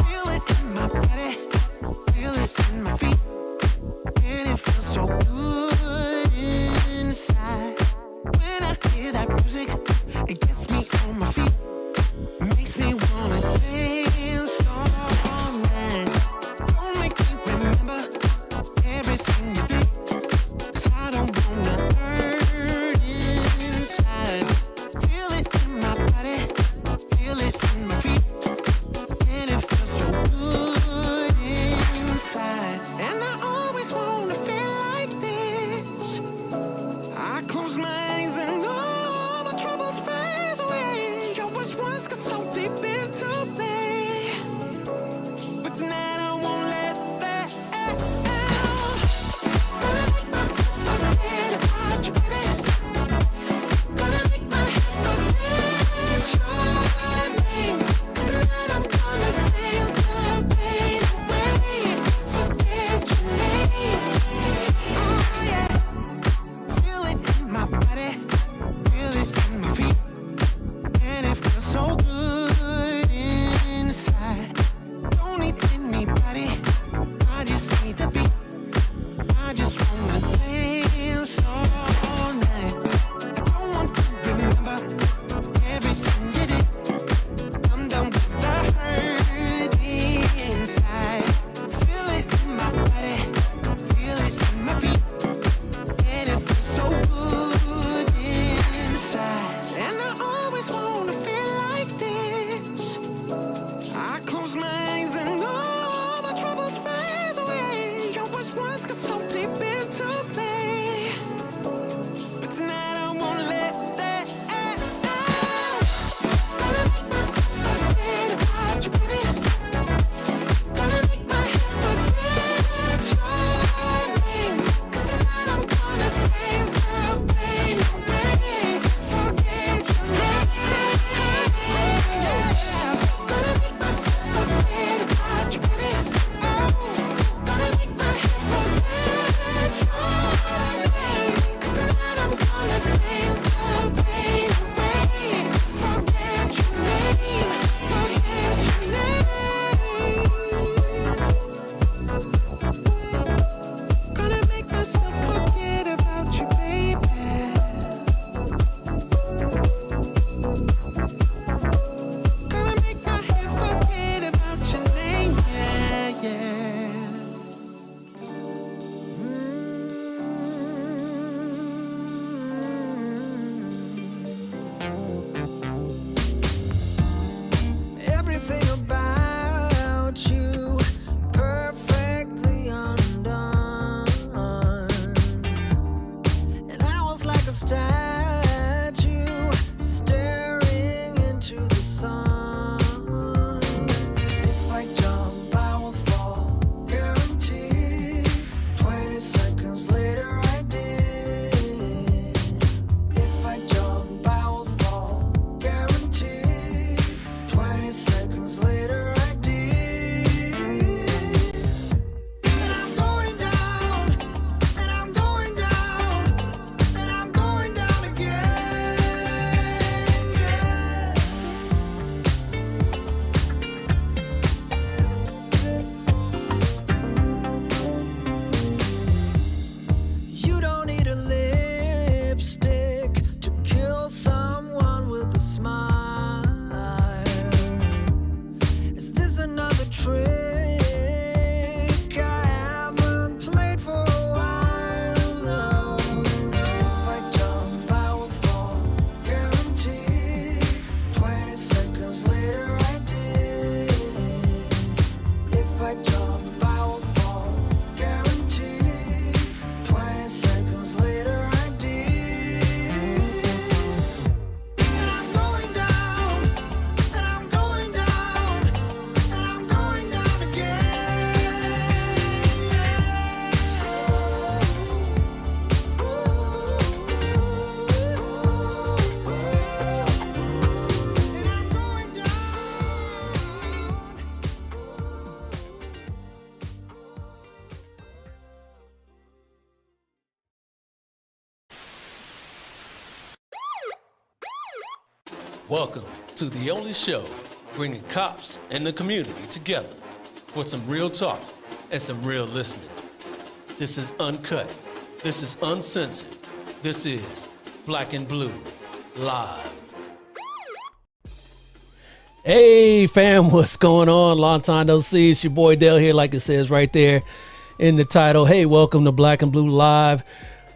Feel it in my body, feel it in my feet, and it feels so good inside. When I hear that music, it gets me on my feet, makes me wanna dance all night. Don't make me remember everything you did, 'cause I don't wanna hurt Welcome to the only show bringing cops and the community together for some real talk and some real listening. This is uncut. This is uncensored. This is Black and Blue Live. Hey fam, what's going on? Long time no see. It's your boy Dale here, like it says right there in the title. Hey, welcome to Black and Blue Live.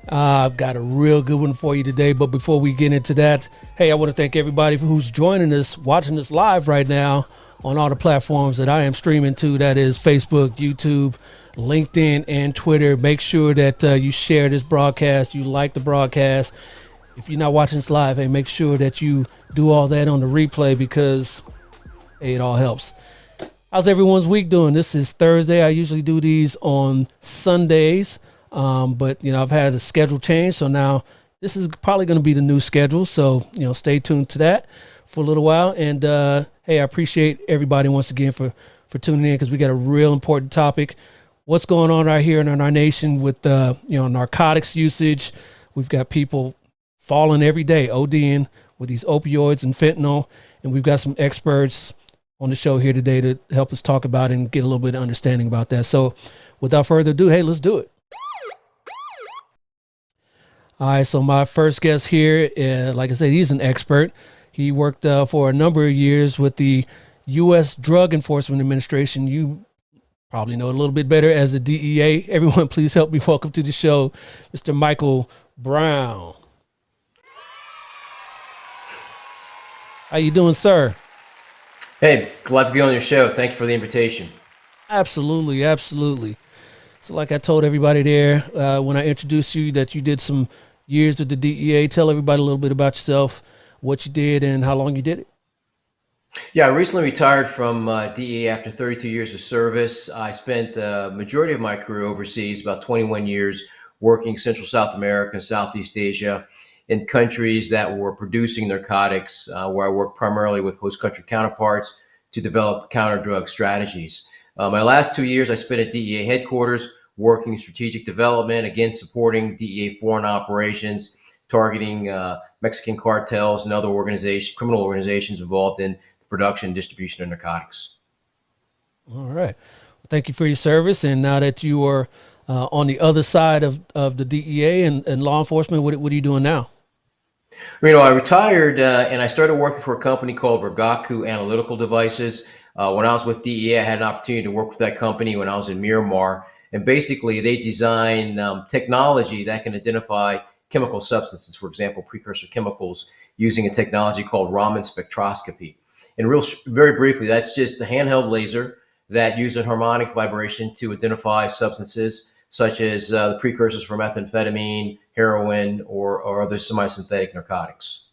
I've got a real good one for you today, but before we get into that, hey, I want to thank everybody who's joining us, watching us live right now on all the platforms that I am streaming to. That is Facebook, YouTube, LinkedIn, and Twitter. Make sure that you share this broadcast, you like the broadcast. If you're not watching this live, hey, make sure that you do all that on the replay because, hey, it all helps. How's everyone's week doing? This is Thursday. I usually do these on Sundays. But I've had a schedule change, so now this is probably going to be the new schedule. So, stay tuned to that for a little while. And, hey, I appreciate everybody once again for tuning in because we got a real important topic. What's going on right here in our nation with, narcotics usage. We've got people falling every day, ODing with these opioids and fentanyl. And we've got some experts on the show here today to help us talk about it and get a little bit of understanding about that. So without further ado, hey, let's do it. All right, so my first guest here, like I said, he's an expert. He worked for a number of years with the U.S. Drug Enforcement Administration. You probably know it a little bit better as the DEA. Everyone, please help me welcome to the show, Mr. Michael Brown. How you doing, sir? Hey, glad to be on your show. Thank you for the invitation. Absolutely, absolutely. So like I told everybody there when I introduced you that you did some years with the DEA. Tell everybody a little bit about yourself, what you did, and how long you did it. Yeah, I recently retired from DEA after 32 years of service. I spent the majority of my career overseas, about 21 years, working Central South America and Southeast Asia in countries that were producing narcotics, where I worked primarily with host country counterparts to develop counter-drug strategies. My last 2 years, I spent at DEA headquarters working strategic development, again, supporting DEA foreign operations, targeting Mexican cartels and other criminal organizations involved in the production and distribution of narcotics. All right. Well, thank you for your service. And now that you are on the other side of the DEA and law enforcement, what are you doing now? I retired and I started working for a company called Ragaku Analytical Devices. When I was with DEA, I had an opportunity to work with that company when I was in Myanmar. And basically, they design technology that can identify chemical substances, for example, precursor chemicals, using a technology called Raman spectroscopy. And very briefly, that's just a handheld laser that uses harmonic vibration to identify substances such as the precursors for methamphetamine, heroin, or other semi-synthetic narcotics.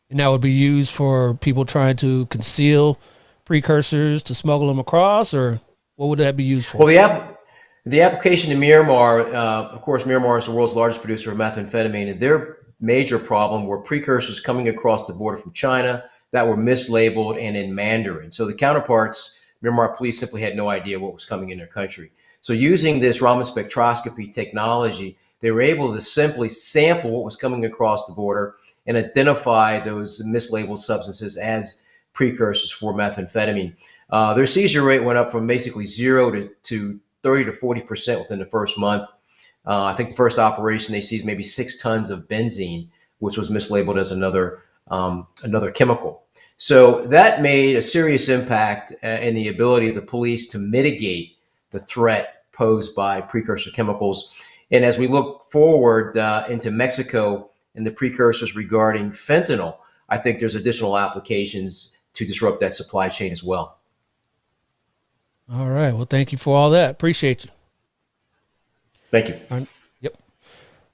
And that would be used for people trying to conceal precursors to smuggle them across, or what would that be used for? Well, the application in Myanmar, of course, Myanmar is the world's largest producer of methamphetamine, and their major problem were precursors coming across the border from China that were mislabeled and in Mandarin. So the counterparts, Myanmar police simply had no idea what was coming in their country. So using this Raman spectroscopy technology, they were able to simply sample what was coming across the border and identify those mislabeled substances as precursors for methamphetamine. Their seizure rate went up from basically 0 to 30 to 40% within the first month. I think the first operation they seized maybe 6 tons of benzene, which was mislabeled as another chemical. So that made a serious impact in the ability of the police to mitigate the threat posed by precursor chemicals. And as we look forward into Mexico and the precursors regarding fentanyl, I think there's additional applications to disrupt that supply chain as well. All right. Well, thank you for all that. Appreciate you. Thank you.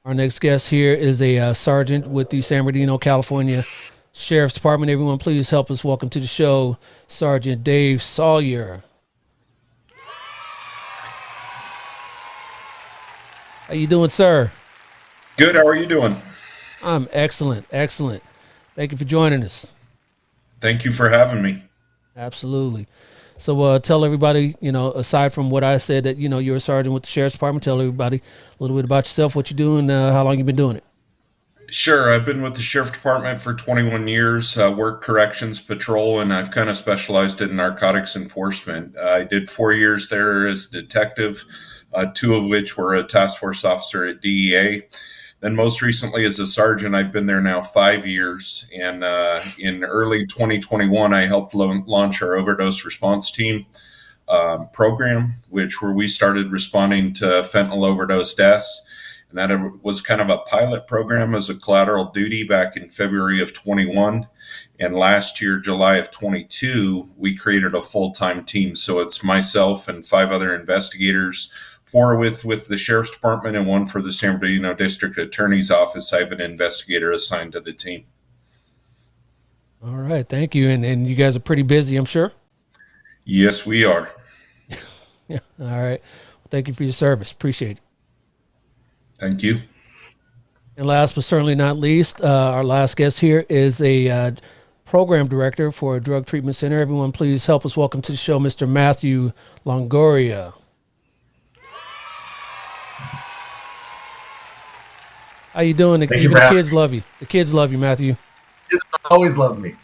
Our next guest here is a sergeant with the San Bernardino, California Sheriff's Department. Everyone, please help us welcome to the show, Sergeant Dave Sawyer. How you doing, sir? Good. How are you doing? I'm excellent. Excellent. Thank you for joining us. Thank you for having me. Absolutely. So tell everybody, aside from what I said that, you're a sergeant with the Sheriff's Department, tell everybody a little bit about yourself, what you're doing, how long you've been doing it. Sure. I've been with the sheriff department for 21 years, worked corrections patrol, and I've kind of specialized in narcotics enforcement. I did 4 years there as a detective, two of which were a task force officer at DEA. Then, most recently, as a sergeant, I've been there now 5 years. And in early 2021, I helped launch our overdose response team program, where we started responding to fentanyl overdose deaths. And that was kind of a pilot program as a collateral duty back in February of 21. And last year, July of 22, we created a full-time team. So it's myself and 5 other investigators, 4 with the sheriff's department and 1 for the San Bernardino District Attorney's Office. I have an investigator assigned to the team. All right, thank you. And you guys are pretty busy, I'm sure. Yes, we are. Yeah. All right. Well, thank you for your service. Appreciate it. Thank you. And last but certainly not least, our last guest here is a program director for a drug treatment center. Everyone, please help us welcome to the show, Mr. Matthew Longoria. How you doing? Even the kids love you. The kids love you, Matthew. Kids always love me.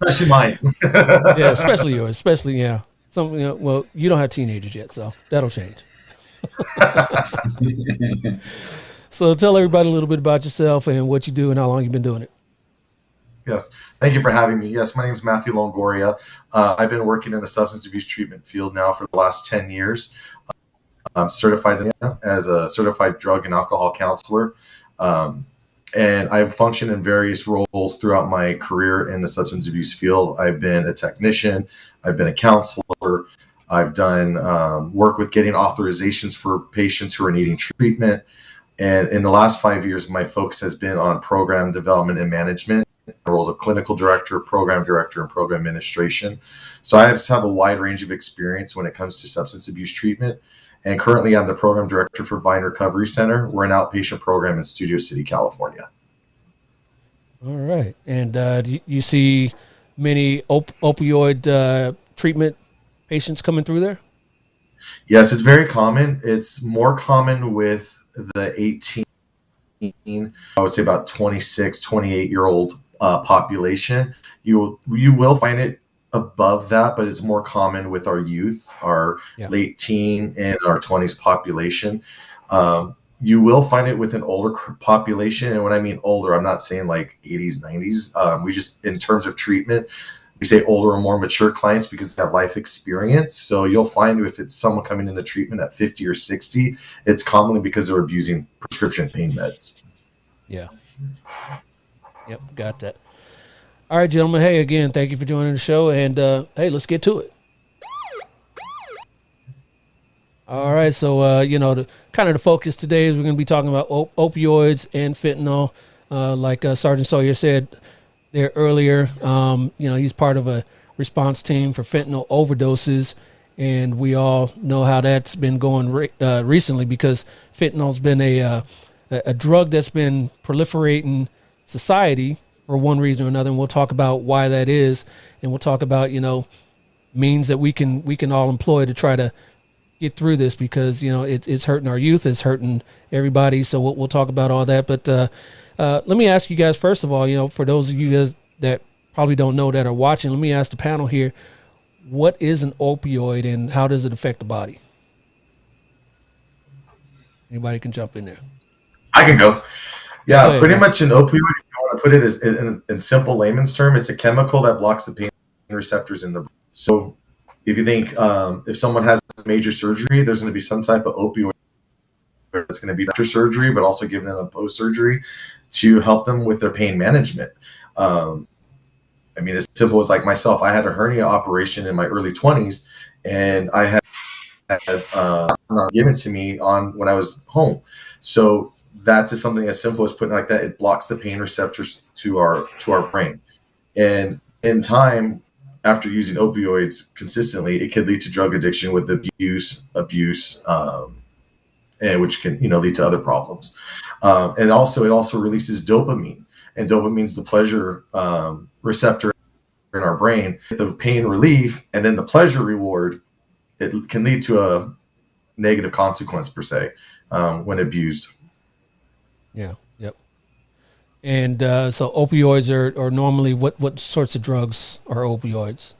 Especially mine. Yeah, especially yours. Especially, yeah. Well, you don't have teenagers yet, so that'll change. So tell everybody a little bit about yourself and what you do and how long you've been doing it. Yes. Thank you for having me. Yes, my name is Matthew Longoria. I've been working in the substance abuse treatment field now for the last 10 years. I'm certified as a certified drug and alcohol counselor. And I've functioned in various roles throughout my career in the substance abuse field. I've been a technician. I've been a counselor. I've done work with getting authorizations for patients who are needing treatment. And in the last 5 years, my focus has been on program development and management, the roles of clinical director, program director, and program administration. So I have a wide range of experience when it comes to substance abuse treatment. And currently, I'm the program director for Vine Recovery Center. We're an outpatient program in Studio City, California. All right. And do you see many opioid treatment patients coming through there? Yes, it's very common. It's more common with the 18, I would say about 26, 28-year-old population. You will find it above that, but it's more common with our youth, our late teen and our 20s population. You will find it with an older population. And when I mean older, I'm not saying like 80s, 90s. We just, in terms of treatment, we say older or more mature clients because they have life experience. So you'll find if it's someone coming into treatment at 50 or 60, it's commonly because they're abusing prescription pain meds. Yeah. Yep, got that. All right, gentlemen. Hey, again, thank you for joining the show. And hey, let's get to it. All right, so the kind of the focus today is we're going to be talking about opioids and fentanyl. Like Sergeant Sawyer said there earlier, he's part of a response team for fentanyl overdoses, and we all know how that's been going recently because fentanyl's been a drug that's been proliferating society for one reason or another, and we'll talk about why that is, and we'll talk about means that we can all employ to try to get through this because it's hurting our youth, it's hurting everybody. So we'll talk about all that. But let me ask you guys first of all, for those of you guys that probably don't know that are watching, let me ask the panel here: what is an opioid and how does it affect the body? Anybody can jump in there. I can go. Yeah, go ahead, pretty much an opioid, if you want to put it as in simple layman's term, it's a chemical that blocks the pain receptors in the brain. So if you think if someone has major surgery, there's going to be some type of opioid that's going to be after surgery, but also given them post-surgery to help them with their pain management. As simple as like myself, I had a hernia operation in my early 20s, and I had given to me when I was home. So that's just something as simple as putting it like that. It blocks the pain receptors to our brain, and in time, after using opioids consistently, it could lead to drug addiction with abuse, and which can lead to other problems. And it also releases dopamine, and dopamine is the pleasure receptor in our brain. The pain relief and then the pleasure reward, it can lead to a negative consequence per se when abused. Yeah. Yep. And so opioids are normally what sorts of drugs are opioids?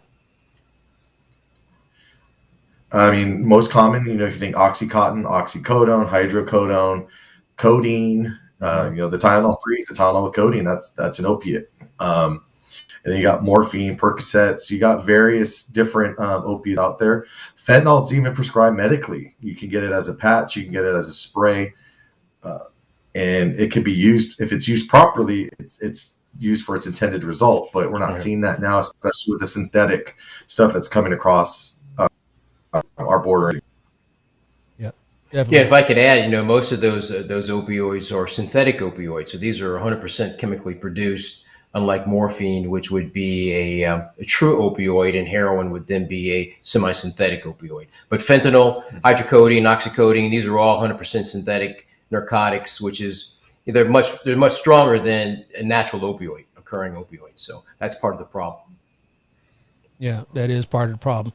I mean, most common, if you think oxycontin, oxycodone, hydrocodone, codeine, the Tylenol threes, the Tylenol with codeine, that's an opiate. And then you got morphine, Percocets. You got various different opiates out there. Fentanyl is even prescribed medically. You can get it as a patch. You can get it as a spray, and it could be used if it's used properly. It's used for its intended result. But we're not seeing that now, especially with the synthetic stuff that's coming across our border. Yeah. Yeah, Definitely. if I could add, most of those opioids are synthetic opioids. So these are 100% chemically produced, unlike morphine, which would be a true opioid, and heroin would then be a semi-synthetic opioid. But fentanyl, hydrocodone, oxycodone, these are all 100% synthetic narcotics, which is they're much stronger than a natural opioid, occurring opioid. So that's part of the problem. Yeah, that is part of the problem.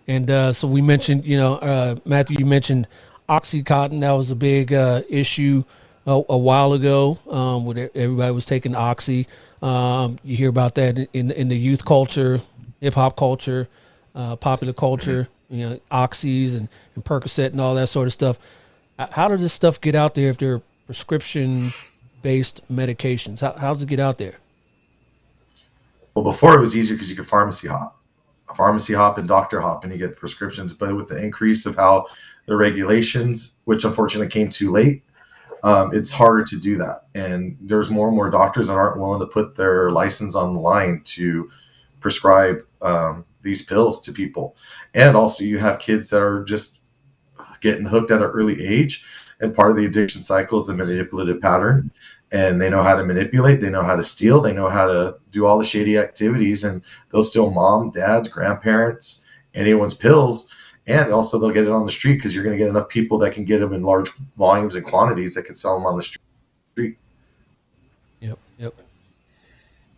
And so we mentioned, Matthew, you mentioned OxyContin. That was a big issue a while ago when everybody was taking Oxy. You hear about that in the youth culture, hip hop culture, popular culture, Oxys and Percocet and all that sort of stuff. How did this stuff get out there if they're prescription based medications? How does it get out there? Well, before it was easier because you could pharmacy hop and doctor hop, and you get prescriptions. But with the increase of how the regulations, which unfortunately came too late, it's harder to do that. And there's more and more doctors that aren't willing to put their license on the line to prescribe these pills to people. And also, you have kids that are just getting hooked at an early age. And part of the addiction cycle is the manipulative pattern. And they know how to manipulate, they know how to steal, they know how to do all the shady activities, and they'll steal mom, dad's, grandparents, anyone's pills. And also they'll get it on the street because you're going to get enough people that can get them in large volumes and quantities that can sell them on the street. Yep, yep.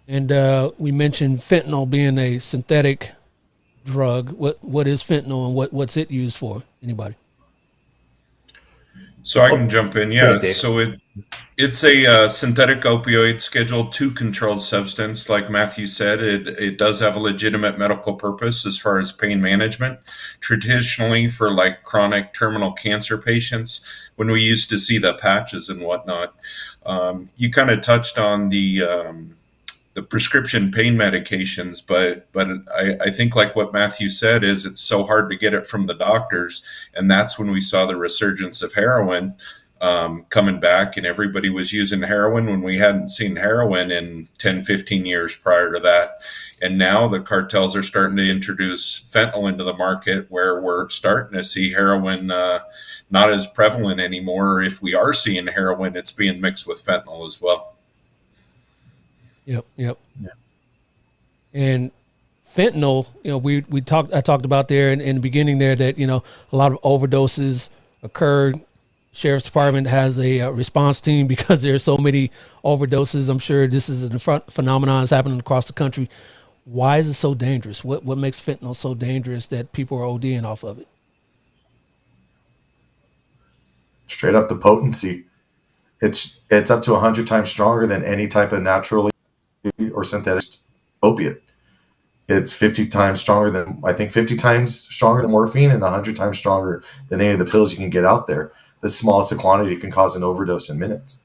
And we mentioned fentanyl being a synthetic drug. What is fentanyl and what's it used for? Anybody? So I can jump in. Go ahead, Yeah. Dave. So it's a synthetic opioid, Schedule 2 controlled substance. Like Matthew said, it does have a legitimate medical purpose as far as pain management. Traditionally, for like chronic terminal cancer patients, when we used to see the patches and whatnot, you kind of touched on the prescription pain medications, but I think like what Matthew said is it's so hard to get it from the doctors, and that's when we saw the resurgence of heroin coming back, and everybody was using heroin when we hadn't seen heroin in 10, 15 years prior to that. And now the cartels are starting to introduce fentanyl into the market, where we're starting to see heroin not as prevalent anymore. If we are seeing heroin, it's being mixed with fentanyl as well. Yep, yep. And fentanyl, I talked about there in the beginning there that a lot of overdoses occurred. Sheriff's Department has a response team because there are so many overdoses. I'm sure this is a phenomenon that's happening across the country. Why is it so dangerous? What makes fentanyl so dangerous that people are ODing off of it? Straight up the potency. It's up to 100 times stronger than any type of naturally or synthetic opiate. It's 50 times stronger than, I think 50 times stronger than morphine, and 100 times stronger than any of the pills you can get out there. The smallest of quantity can cause an overdose in minutes.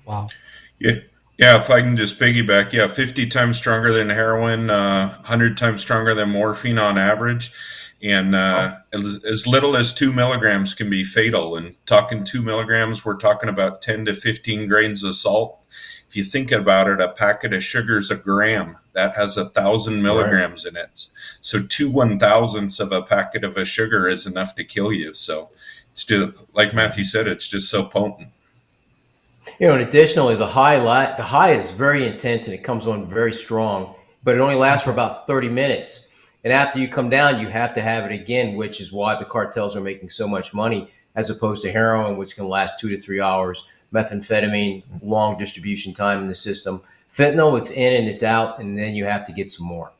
Wow. Yeah. Yeah, if I can just piggyback, 50 times stronger than heroin, 100 times stronger than morphine on average. And as little as 2 milligrams can be fatal. And talking 2 milligrams, we're talking about 10 to 15 grains of salt. If you think about it, a packet of sugar is a gram. That has 1,000 milligrams in it. So 2/1000ths of a packet of a sugar is enough to kill you. So it's just, like Matthew said, it's just so potent. And additionally, the high is very intense and it comes on very strong, but it only lasts for about 30 minutes. And after you come down, you have to have it again, which is why the cartels are making so much money, as opposed to heroin, which can last 2 to 3 hours. Methamphetamine, long distribution time in the system. Fentanyl, it's in and it's out, and then you have to get some more.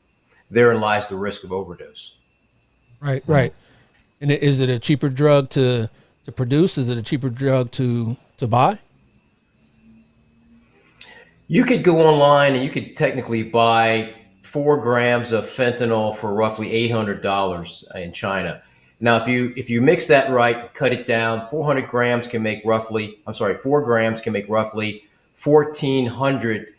Therein lies the risk of overdose. Right. And is it a cheaper drug to produce? Is it a cheaper drug to to buy? You could go online and you could technically buy 4 grams of fentanyl for roughly $800 in China. Now, if you mix that right, cut it down, 400 grams can make roughly, I'm sorry, 4 grams can make roughly 1,400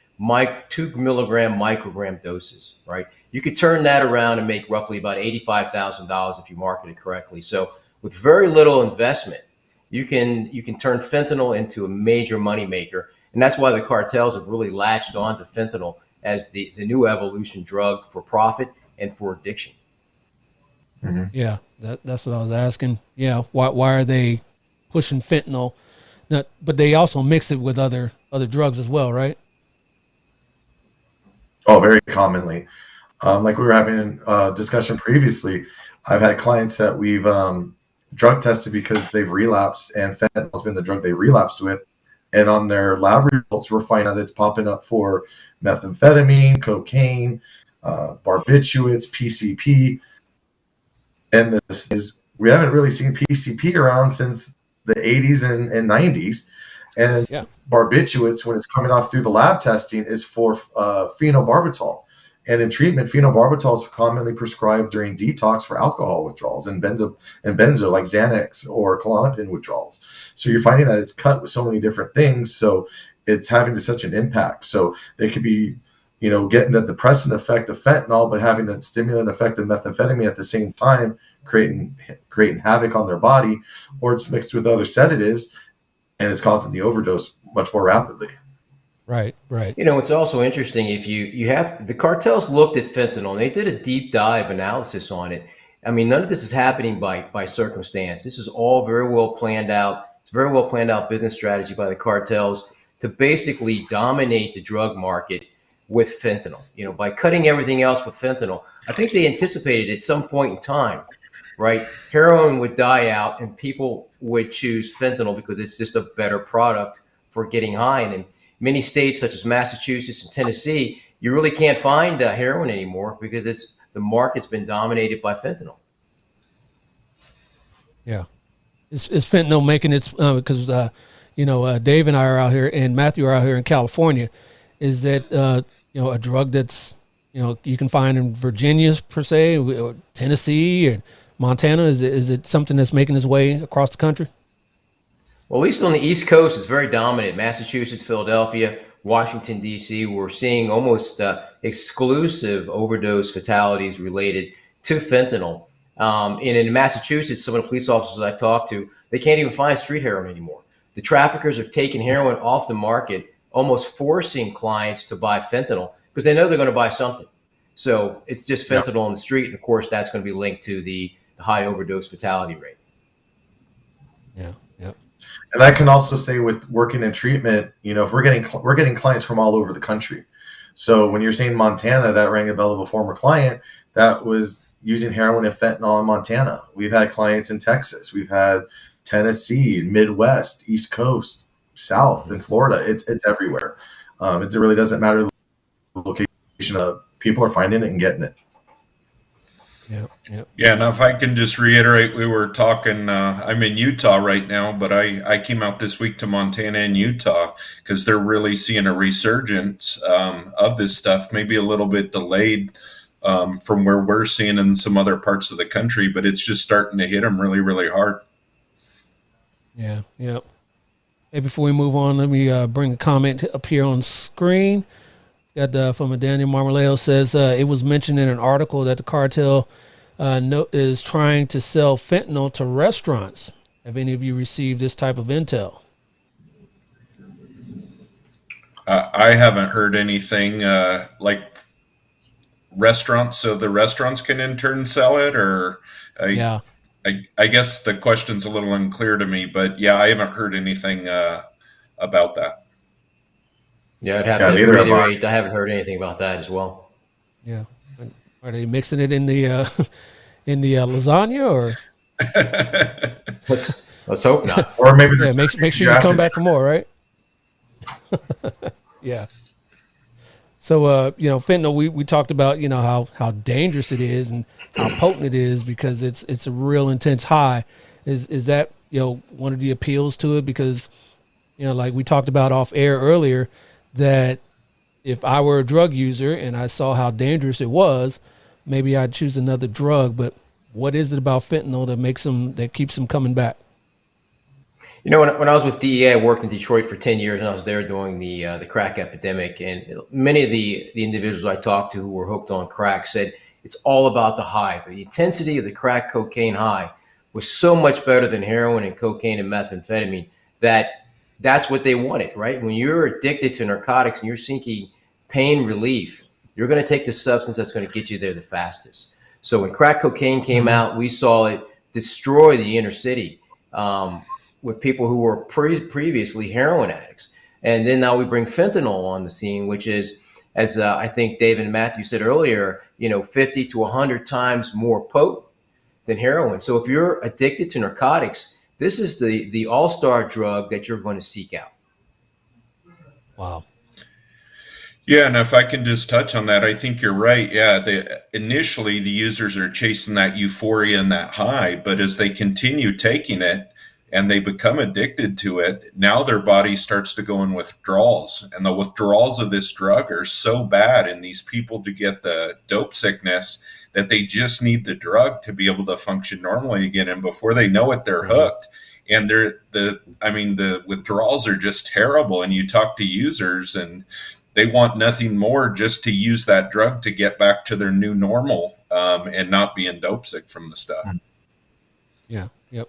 2 milligram microgram doses, right? You could turn that around and make roughly about $85,000 if you market it correctly. So with very little investment, you can turn fentanyl into a major moneymaker. And that's why the cartels have really latched on to fentanyl as the new evolution drug for profit and for addiction. Yeah, that's what I was asking. Yeah, why are they pushing fentanyl? But they also mix it with other drugs as well, right? Oh, very commonly. Like we were having a discussion previously, I've had clients that we've drug tested because they've relapsed, and fentanyl's been the drug they relapsed with. And on their lab results, we're finding out it's popping up for methamphetamine, cocaine, barbiturates, PCP. And this is, we haven't really seen PCP around since the 80s and 90s. And Yeah. barbiturates, when it's coming off through the lab testing, is for phenobarbital. And in treatment, phenobarbital is commonly prescribed during detox for alcohol withdrawals and benzo like Xanax or Klonopin withdrawals. So you're finding that it's cut with so many different things. So it's having such an impact. So it could be, getting the depressant effect of fentanyl, but having the stimulant effect of methamphetamine at the same time, creating havoc on their body, or it's mixed with other sedatives and it's causing the overdose much more rapidly. Right. It's also interesting if you have the cartels looked at fentanyl and they did a deep dive analysis on it. I mean, none of this is happening by circumstance. This is all very well planned out. It's a very well planned out business strategy by the cartels to basically dominate the drug market with fentanyl. By cutting everything else with fentanyl, I think they anticipated at some point in time, right? Heroin would die out and people would choose fentanyl because it's just a better product for getting high. And in many states such as Massachusetts and Tennessee, you really can't find heroin anymore because the market's been dominated by fentanyl. Yeah. Is fentanyl making its because Dave and I are out here and Matthew are out here in California. Is that a drug that's you can find in Virginia per se, or Tennessee or Montana? Is it something that's making its way across the country? Well, at least on the East Coast, it's very dominant. Massachusetts, Philadelphia, Washington, D.C., we're seeing almost exclusive overdose fatalities related to fentanyl. And in Massachusetts, some of the police officers I've talked to, they can't even find street heroin anymore. The traffickers have taken heroin off the market, almost forcing clients to buy fentanyl because they know they're going to buy something. So it's just fentanyl on the street. And, of course, that's going to be linked to the high overdose fatality rate. Yeah. And I can also say with working in treatment, if we're getting clients from all over the country. So when you're saying Montana, that rang a bell of a former client that was using heroin and fentanyl in Montana. We've had clients in Texas. We've had Tennessee, Midwest, East Coast, South, and Florida. It's everywhere. It really doesn't matter the location. People are finding it and getting it. Yeah, and if I can just reiterate, we were talking, I'm in Utah right now, but I came out this week to Montana and Utah because they're really seeing a resurgence of this stuff, maybe a little bit delayed from where we're seeing in some other parts of the country, but it's just starting to hit them really, really hard. Yeah. Hey, before we move on, let me bring a comment up here on screen. Got from a Daniel Marmaleo says it was mentioned in an article that the cartel is trying to sell fentanyl to restaurants. Have any of you received this type of intel? I haven't heard anything like restaurants, so the restaurants can in turn sell it, or I guess the question's a little unclear to me, but yeah, I haven't heard anything about that. Yeah, I'd have to reiterate. I haven't heard anything about that as well. Yeah, are they mixing it in the lasagna or? Let's hope not. Or maybe make sure you come back for more, right? Yeah. So fentanyl, we talked about how dangerous it is and how potent it is because it's a real intense high. Is that one of the appeals to it because You know, like we talked about off air earlier, that if I were a drug user and I saw how dangerous it was, maybe I'd choose another drug. But what is it about fentanyl that keeps them coming back? You know, when I was with DEA, I worked in Detroit for 10 years, and I was there during the crack epidemic. And many of the individuals I talked to who were hooked on crack said it's all about the high. The intensity of the crack cocaine high was so much better than heroin and cocaine and methamphetamine that that's what they wanted, right? When you're addicted to narcotics and you're seeking pain relief, you're going to take the substance that's going to get you there the fastest. So when crack cocaine came out, we saw it destroy the inner city. With people who were previously heroin addicts. And then now we bring fentanyl on the scene, which is, as I think Dave and Matthew said earlier, 50 to 100 times more potent than heroin. So if you're addicted to narcotics, this is the all-star drug that you're going to seek out. Wow. Yeah, and if I can just touch on that, I think you're right. Yeah, initially the users are chasing that euphoria and that high, but as they continue taking it and they become addicted to it, now their body starts to go in withdrawals. And the withdrawals of this drug are so bad in these people to get the dope sickness that they just need the drug to be able to function normally again. And before they know it, they're hooked. And the withdrawals are just terrible. And you talk to users and they want nothing more just to use that drug to get back to their new normal, and not being dope sick from the stuff. Yeah. Yep.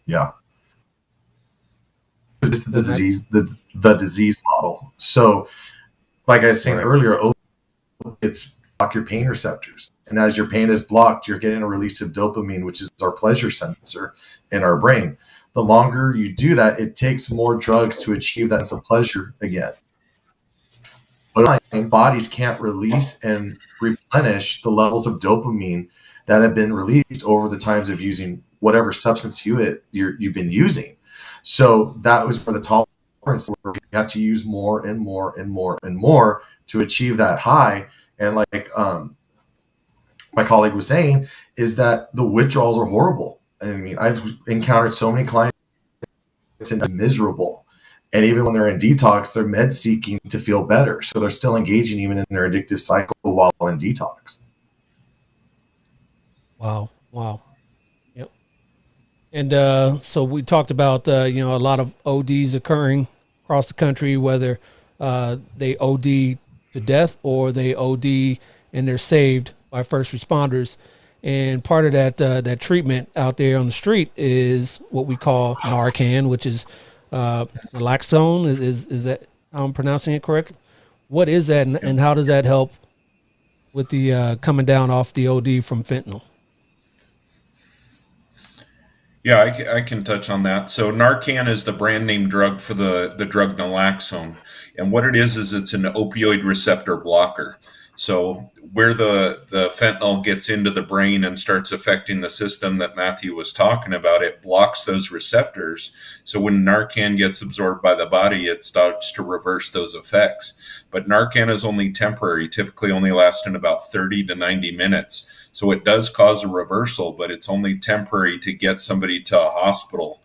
Yeah. This is the disease model. So, like I was saying earlier, it's block your pain receptors. And as your pain is blocked, you're getting a release of dopamine, which is our pleasure sensor in our brain. The longer you do that, it takes more drugs to achieve that sense of pleasure again. But bodies can't release and replenish the levels of dopamine that have been released over the times of using whatever substance you've been using. So that was where the tolerance, where you have to use more and more and more and more to achieve that high. And like my colleague was saying, is that the withdrawals are horrible. I mean, I've encountered so many clients and miserable. And even when they're in detox, they're med seeking to feel better. So they're still engaging even in their addictive cycle while in detox. Wow. Yep. And so we talked about, a lot of ODs occurring across the country, whether they OD to death or they OD and they're saved by first responders. And part of that treatment out there on the street is what we call Narcan, which is naloxone. Is that how I'm pronouncing it correctly? What is that, and how does that help with the coming down off the OD from fentanyl? Yeah, I can touch on that. So Narcan is the brand name drug for the drug naloxone. And what it is it's an opioid receptor blocker. So where the fentanyl gets into the brain and starts affecting the system that Matthew was talking about, it blocks those receptors. So when Narcan gets absorbed by the body, it starts to reverse those effects. But Narcan is only temporary, typically only lasting about 30 to 90 minutes. So it does cause a reversal, but it's only temporary to get somebody to a hospital.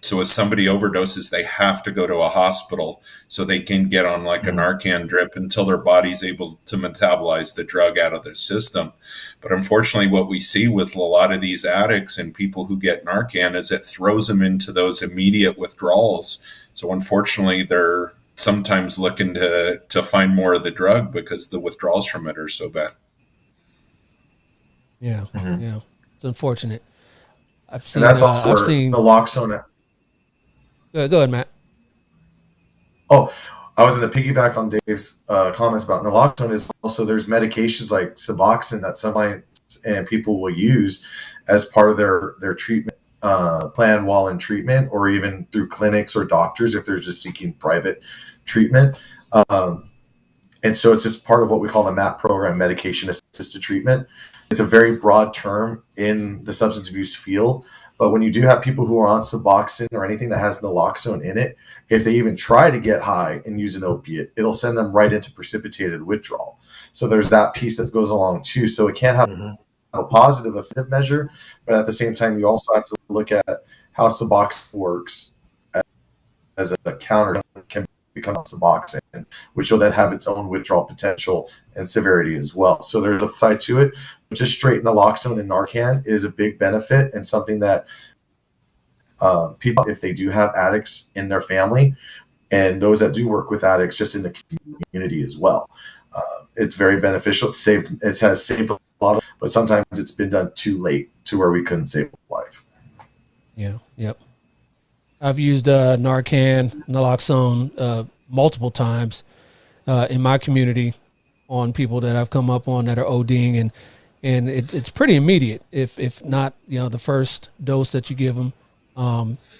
So as somebody overdoses, they have to go to a hospital so they can get on like a Narcan drip until their body's able to metabolize the drug out of their system. But unfortunately, what we see with a lot of these addicts and people who get Narcan is it throws them into those immediate withdrawals. So unfortunately, they're sometimes looking to find more of the drug because the withdrawals from it are so bad. Yeah. It's unfortunate. And that's also where naloxone. Go ahead, Matt. Oh, I was going to piggyback on Dave's comments about naloxone. Is also there's medications like Suboxone that some clients and people will use as part of their treatment plan while in treatment, or even through clinics or doctors if they're just seeking private treatment. And so it's just part of what we call the MAT program, medication assisted treatment. It's a very broad term in the substance abuse field. But when you do have people who are on Suboxone or anything that has naloxone in it, if they even try to get high and use an opiate, it'll send them right into precipitated withdrawal. So there's that piece that goes along too. So it can have a positive effective measure, but at the same time, you also have to look at how Suboxone works as a counter can become Suboxone, which will then have its own withdrawal potential and severity as well. So there's a side to it. Just straight naloxone and Narcan is a big benefit and something that people, if they do have addicts in their family, and those that do work with addicts just in the community as well, it's very beneficial. It has saved a lot, but sometimes it's been done too late to where we couldn't save a life. Yeah. Yep. I've used Narcan, naloxone multiple times in my community on people that I've come up on that are ODing, and it's pretty immediate. If not, the first dose that you give them,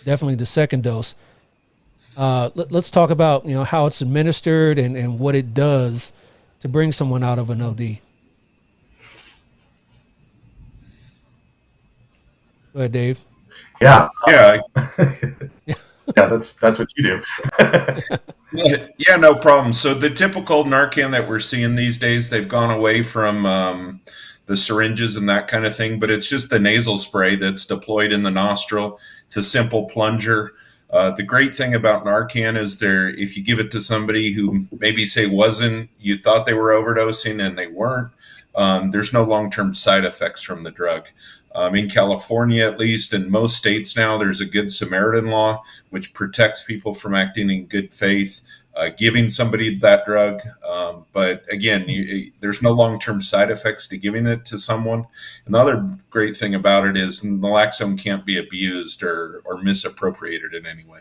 definitely the second dose. Let's talk about how it's administered and what it does to bring someone out of an OD. Go ahead, Dave. Yeah. Yeah. Yeah, that's what you do. Yeah, no problem. So the typical Narcan that we're seeing these days, they've gone away from the syringes and that kind of thing, but it's just the nasal spray that's deployed in the nostril. It's a simple plunger. The great thing about Narcan is if you give it to somebody who maybe you thought they were overdosing and they weren't, there's no long-term side effects from the drug. In California, at least, in most states now, there's a Good Samaritan law, which protects people from acting in good faith, giving somebody that drug. But again, there's no long-term side effects to giving it to someone. And the other great thing about it is naloxone can't be abused or misappropriated in any way.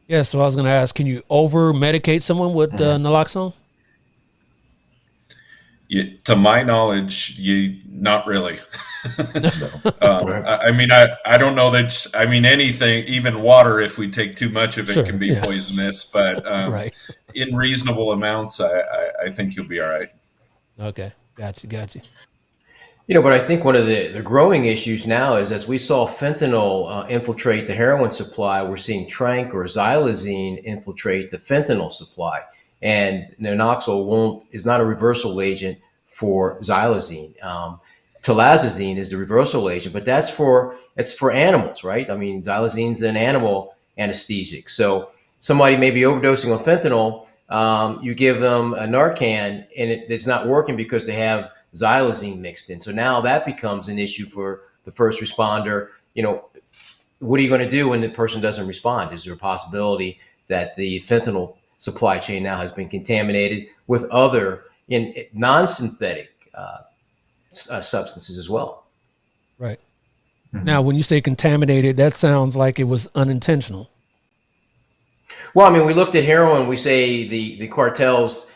Yeah, so I was going to ask, can you over-medicate someone with naloxone? To my knowledge, not really. No. I don't know that. Anything, even water, if we take too much of it, can be poisonous. But right. In reasonable amounts, I think you'll be all right. Okay, got you. But I think one of the growing issues now is, as we saw fentanyl infiltrate the heroin supply, we're seeing tranq or xylazine infiltrate the fentanyl supply. And naloxone is not a reversal agent for xylazine. Tilazazine is the reversal agent, but it's for animals, right? I mean, xylazine's an animal anesthetic. So somebody may be overdosing on fentanyl. You give them a Narcan, and it's not working because they have xylazine mixed in. So now that becomes an issue for the first responder. What are you going to do when the person doesn't respond? Is there a possibility that the fentanyl supply chain now has been contaminated with other non-synthetic substances as well? Right. Mm-hmm. Now, when you say contaminated, that sounds like it was unintentional. Well, we looked at heroin. We say the cartels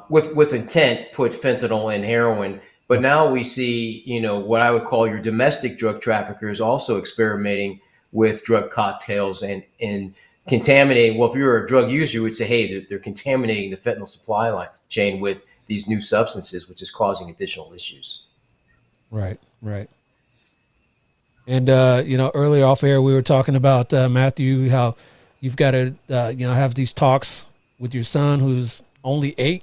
with intent put fentanyl in heroin, but now we see what I would call your domestic drug traffickers also experimenting with drug cocktails and contaminating. Well, if you're a drug user, you would say, hey, they're contaminating the fentanyl supply chain with these new substances, which is causing additional issues. Right. And earlier off air, we were talking about Matthew, how you've got to have these talks with your son who's only 8.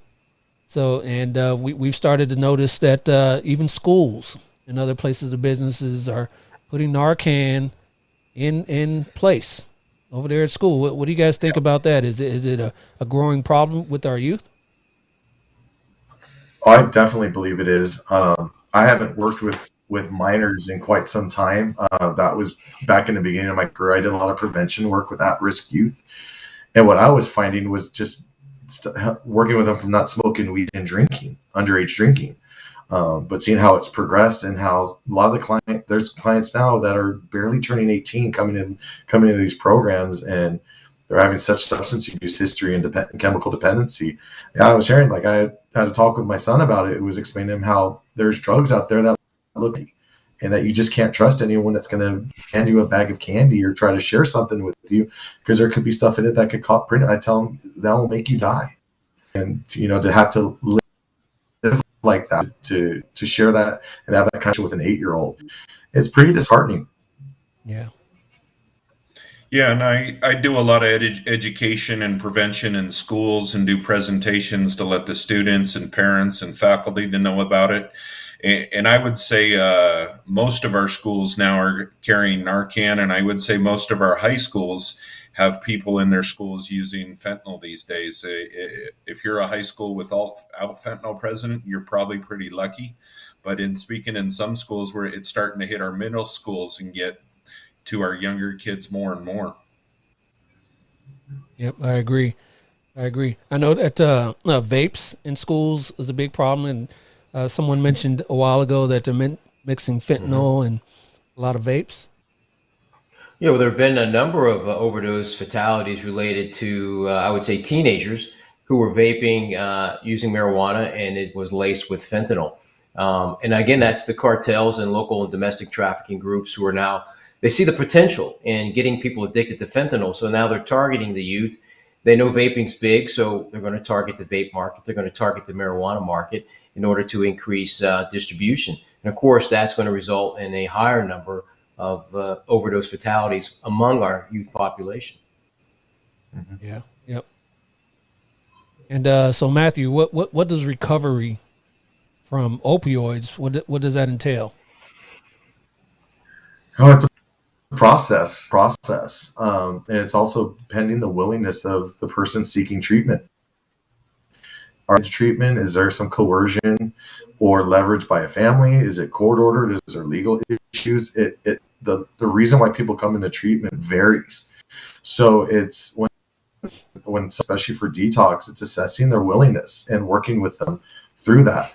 So, and we've started to notice that even schools and other places of businesses are putting Narcan in place over there at school. What do you guys think about that? Is it a growing problem with our youth? I definitely believe it is. I haven't worked with minors in quite some time. That was back in the beginning of my career. I did a lot of prevention work with at-risk youth. And what I was finding was just working with them from not smoking weed and drinking, underage drinking. But seeing how it's progressed and how a lot of there's clients now that are barely turning 18 coming into these programs, and they're having such substance abuse history and chemical dependency. Yeah, I was hearing, I had a talk with my son about it. It was explaining to him how there's drugs out there that look, and that you just can't trust anyone that's going to hand you a bag of candy or try to share something with you, because there could be stuff in it that could cause print. I tell him that will make you die. And, to have to live like that, to share that and have that kind of with an 8-year-old, it's pretty disheartening. Yeah. Yeah, and I do a lot of education and prevention in schools and do presentations to let the students and parents and faculty to know about it. And I would say most of our schools now are carrying Narcan, and I would say most of our high schools have people in their schools using fentanyl these days. If you're a high school without fentanyl present, you're probably pretty lucky. But in speaking in some schools where it's starting to hit our middle schools and get to our younger kids more and more. Yep, I agree. I agree. I know that vapes in schools is a big problem, and someone mentioned a while ago that they're mixing fentanyl and a lot of vapes. Yeah, well, there have been a number of overdose fatalities related to, I would say, teenagers who were vaping using marijuana, and it was laced with fentanyl. And again, that's the cartels and local and domestic trafficking groups who are now, they see the potential in getting people addicted to fentanyl. So now they're targeting the youth. They know vaping's big, so they're going to target the vape market. They're going to target the marijuana market in order to increase distribution. And of course, that's going to result in a higher number of overdose fatalities among our youth population. Yeah. Yep. And so, Matthew, what does recovery from opioids? What does that entail? Oh, it's a process, and it's also pending the willingness of the person seeking treatment. Are into treatment? Is there some coercion or leverage by a family? Is it court ordered? Is there legal issues? The reason why people come into treatment varies. So it's when especially for detox, it's assessing their willingness and working with them through that.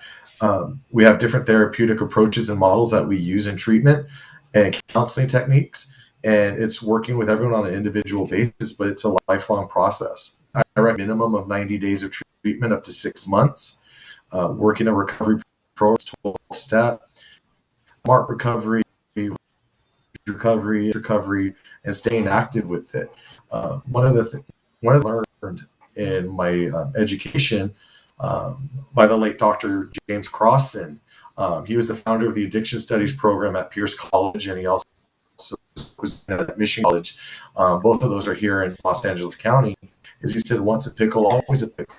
We have different therapeutic approaches and models that we use in treatment and counseling techniques, and it's working with everyone on an individual basis, but it's a lifelong process. I recommend a minimum of 90 days of treatment up to 6 months, working a recovery program, 12-step, smart recovery, and staying active with it. One of the I learned in my education by the late Dr. James Crossan. He was the founder of the Addiction Studies program at Pierce College, and he also was at Mission College. Both of those are here in Los Angeles County. Is he said, once a pickle, always a pickle.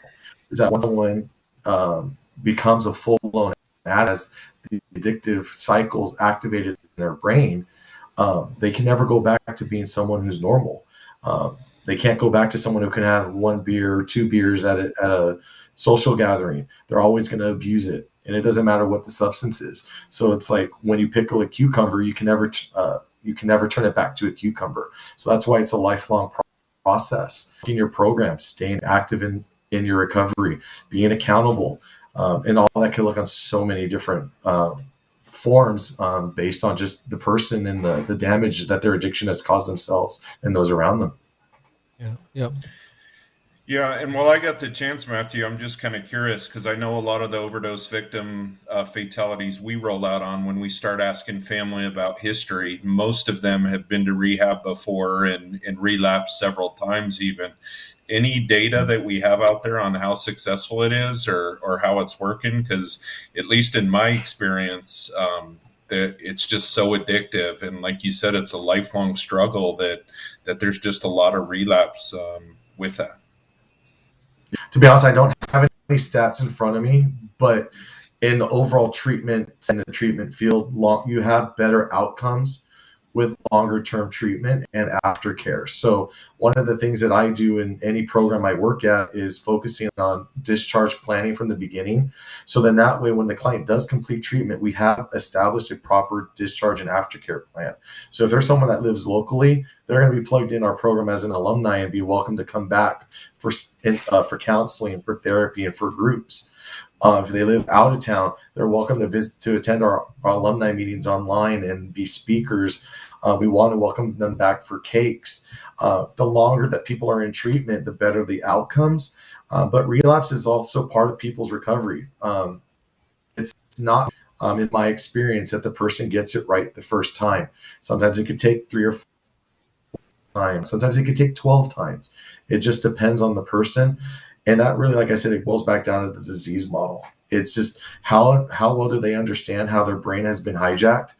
Is that once someone becomes a full-blown addict, as the addictive cycles activated in their brain, they can never go back to being someone who's normal. They can't go back to someone who can have 1 beer or 2 beers at a social gathering. They're always going to abuse it, and it doesn't matter what the substance is. So it's like when you pickle a cucumber, you can never turn it back to a cucumber. So that's why it's a lifelong process. In your program, staying active in your recovery, being accountable, and all that can look on so many different forms based on just the person and the damage that their addiction has caused themselves and those around them. Yeah. Yep. Yeah, and while I got the chance, Matthew, I'm just kind of curious because I know a lot of the overdose victim fatalities we roll out on when we start asking family about history. Most of them have been to rehab before and relapsed several times even. Any data that we have out there on how successful it is or how it's working? Because at least in my experience, that it's just so addictive. And like you said, it's a lifelong struggle that there's just a lot of relapse with that. To be honest, I don't have any stats in front of me, but in the overall treatment and the treatment field, you have better outcomes with longer term treatment and aftercare. So one of the things that I do in any program I work at is focusing on discharge planning from the beginning. So then that way, when the client does complete treatment, we have established a proper discharge and aftercare plan. So if there's someone that lives locally, they're going to be plugged in our program as an alumni and be welcome to come back for counseling, for therapy, and for groups. If they live out of town, they're welcome to visit, to attend our alumni meetings online and be speakers. We want to welcome them back for cakes. The longer that people are in treatment, the better the outcomes. But relapse is also part of people's recovery. It's not, in my experience, that the person gets it right the first time. Sometimes it could take 3 or 4 times. Sometimes it could take 12 times. It just depends on the person. And that really, like I said, it goes back down to the disease model. It's just how well do they understand how their brain has been hijacked,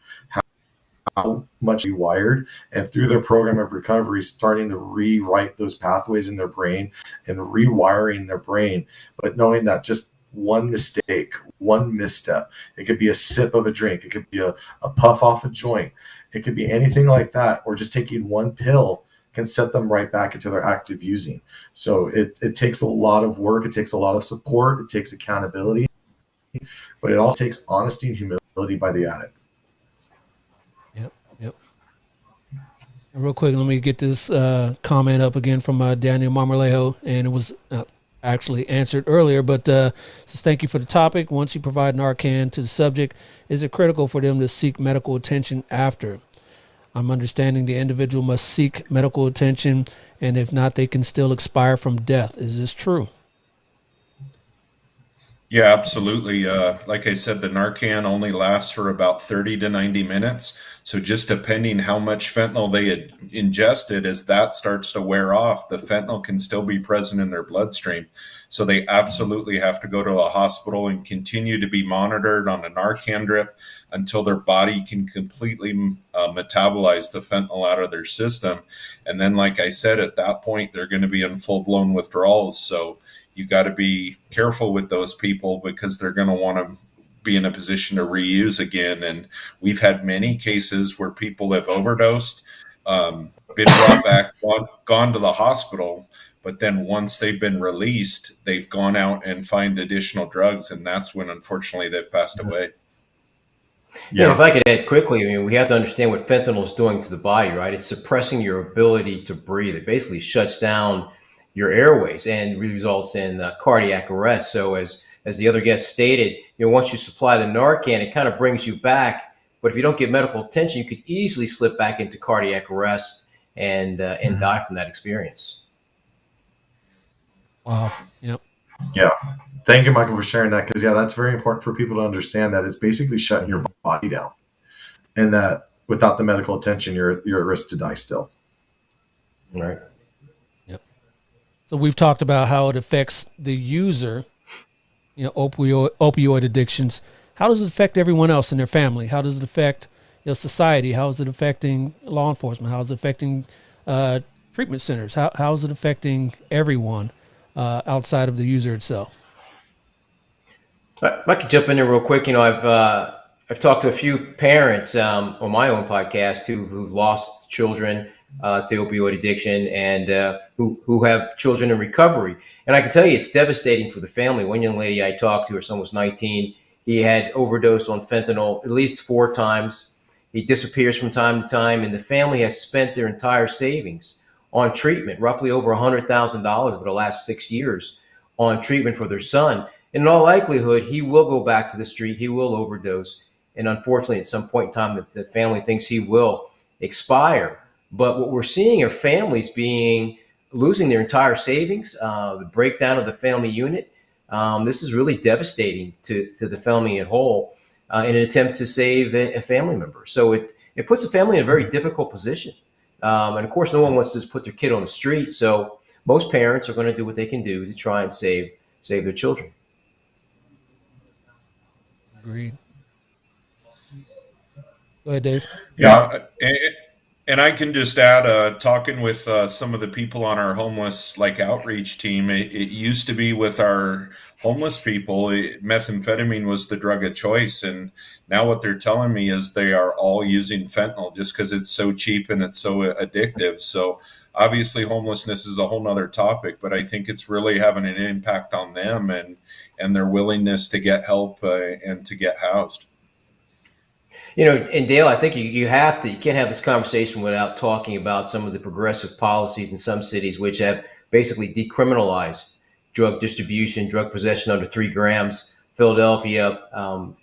how much rewired, and through their program of recovery, starting to rewrite those pathways in their brain and rewiring their brain. But knowing that just one mistake, one misstep, it could be a sip of a drink, it could be a puff off a joint, it could be anything like that, or just taking one pill can set them right back into their active using. So it takes a lot of work. It takes a lot of support. It takes accountability, but it also takes honesty and humility by the addict. Yep. Yep. And real quick, let me get this comment up again from Daniel Marmolejo, and it was actually answered earlier, but says, thank you for the topic. Once you provide Narcan to the subject, is it critical for them to seek medical attention after? I'm understanding the individual must seek medical attention, and if not, they can still expire from death. Is this true? Yeah, absolutely. Like I said, the Narcan only lasts for about 30 to 90 minutes. So just depending how much fentanyl they had ingested, as that starts to wear off, the fentanyl can still be present in their bloodstream. So they absolutely have to go to a hospital and continue to be monitored on a Narcan drip until their body can completely metabolize the fentanyl out of their system. And then, like I said, at that point, they're going to be in full-blown withdrawals. So you got to be careful with those people because they're going to want to be in a position to reuse again. And we've had many cases where people have overdosed, been brought back, gone to the hospital, but then once they've been released, they've gone out and find additional drugs. And that's when, unfortunately, they've passed away. Yeah. If I could add quickly, I mean, we have to understand what fentanyl is doing to the body, right? It's suppressing your ability to breathe. It basically shuts down your airways and results in cardiac arrest. So as the other guest stated, once you supply the Narcan, it kind of brings you back. But if you don't get medical attention, you could easily slip back into cardiac arrest and die from that experience. Wow. Yep. Yeah. Thank you, Michael, for sharing that. Because, that's very important for people to understand that it's basically shutting your body down, and that without the medical attention, you're at risk to die still. Right. Yep. So we've talked about how it affects the user, opioid addictions. How does it affect everyone else in their family? How does it affect society? How is it affecting law enforcement? How is it affecting treatment centers? How is it affecting everyone outside of the user itself? I could jump in there real quick. I've talked to a few parents on my own podcast who've lost children to opioid addiction and who have children in recovery. And I can tell you it's devastating for the family. One young lady I talked to, her son was 19. He had overdosed on fentanyl at least 4 times. He disappears from time to time, and the family has spent their entire savings on treatment, roughly over $100,000 over the last 6 years on treatment for their son. In all likelihood, he will go back to the street. He will overdose. And unfortunately, at some point in time, the family thinks he will expire. But what we're seeing are families losing their entire savings, the breakdown of the family unit. This is really devastating to the family at whole in an attempt to save a family member. So it puts the family in a very difficult position. And of course, no one wants to just put their kid on the street. So most parents are going to do what they can do to try and save their children. Agreed. Go ahead, Dave. Yeah. And I can just add, talking with some of the people on our homeless outreach team, it used to be with our homeless people, methamphetamine was the drug of choice. And now what they're telling me is they are all using fentanyl just because it's so cheap and it's so addictive. So obviously homelessness is a whole nother topic, but I think it's really having an impact on them and their willingness to get help and to get housed. And Dale, I think you can't have this conversation without talking about some of the progressive policies in some cities which have basically decriminalized drug distribution, drug possession under 3 grams. Philadelphia,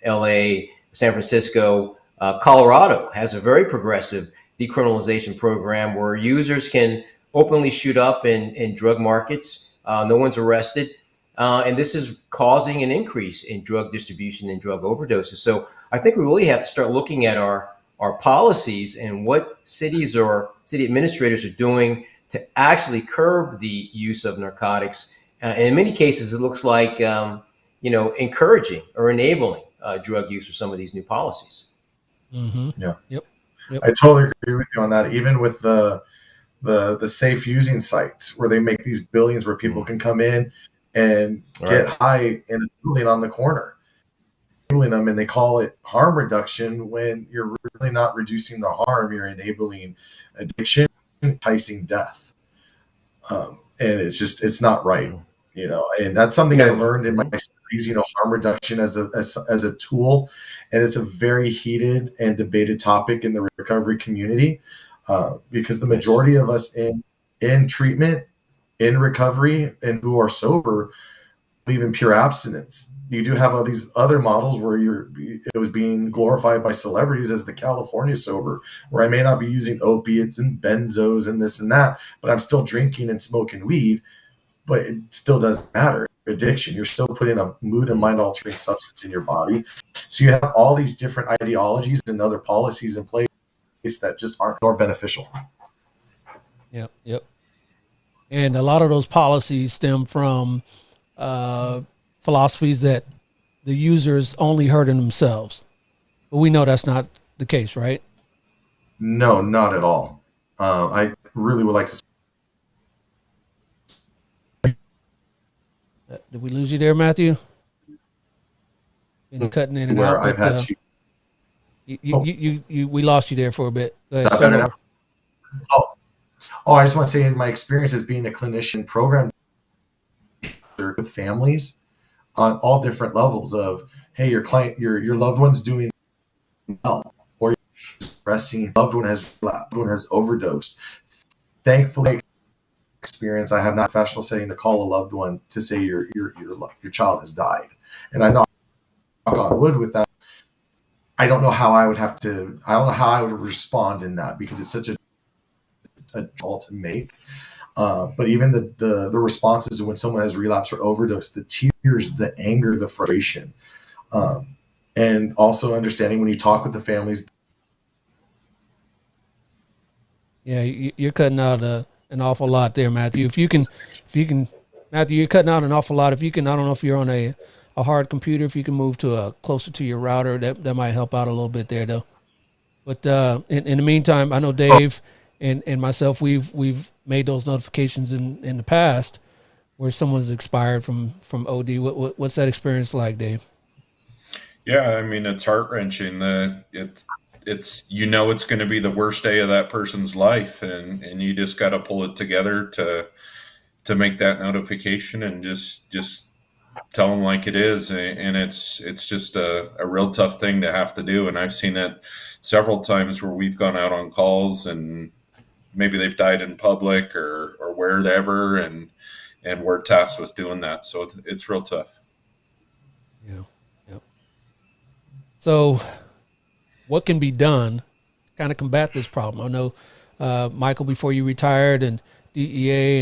LA, San Francisco, Colorado has a very progressive decriminalization program where users can openly shoot up in drug markets. No one's arrested. And this is causing an increase in drug distribution and drug overdoses. So I think we really have to start looking at our policies and what cities or city administrators are doing to actually curb the use of narcotics. And in many cases, it looks like, encouraging or enabling drug use with some of these new policies. Mm-hmm. Yeah. Yep. I totally agree with you on that. Even with the safe using sites where they make these billions where people can come in and get high in a building on the corner, enabling them, and they call it harm reduction when you're really not reducing the harm. You're enabling addiction, enticing death. And it's not right, and that's something I learned in my studies, harm reduction as a tool. And it's a very heated and debated topic in the recovery community, because the majority of us in treatment, in recovery, and who are sober believe in pure abstinence. You do have all these other models where it was being glorified by celebrities as the California sober, where I may not be using opiates and benzos and this and that, but I'm still drinking and smoking weed. But it still doesn't matter. Addiction, you're still putting a mood and mind altering substance in your body. So you have all these different ideologies and other policies in place that just aren't more beneficial. Yep. And a lot of those policies stem from philosophies that the users only hurting themselves. But we know that's not the case, right? No, not at all. I really would like to. Did we lose you there, Matthew? And cutting in and Where out. I've had to. We lost you there for a bit. Go ahead, start over. I just want to say my experience as being a clinician program with families on all different levels of, hey, your client, your loved one's doing well, or you're stressing, loved one has overdosed. Thankfully, experience, I have not professional setting to call a loved one to say your child has died, and I knock on wood with that. I don't know how I would respond in that, because it's such a call to make. But even the responses when someone has relapsed or overdosed, the tears, the anger, the frustration, and also understanding when you talk with the families. Yeah, you're cutting out an awful lot there, Matthew. If you can, Matthew, you're cutting out an awful lot. If you can, I don't know if you're on a hard computer, if you can move to closer to your router, that might help out a little bit there, though. But in the meantime, I know Dave and myself, we've made those notifications in the past where someone's expired from OD. What's that experience like, Dave? Yeah, I mean, it's heart-wrenching. It's it's going to be the worst day of that person's life, and you just got to pull it together to make that notification and just tell them like it is. And it's just a real tough thing to have to do. And I've seen it several times where we've gone out on calls and maybe they've died in public or wherever, and we're tasked with doing that. So it's real tough. Yeah. Yep. So what can be done to kind of combat this problem? I know, Michael, before you retired, and DEA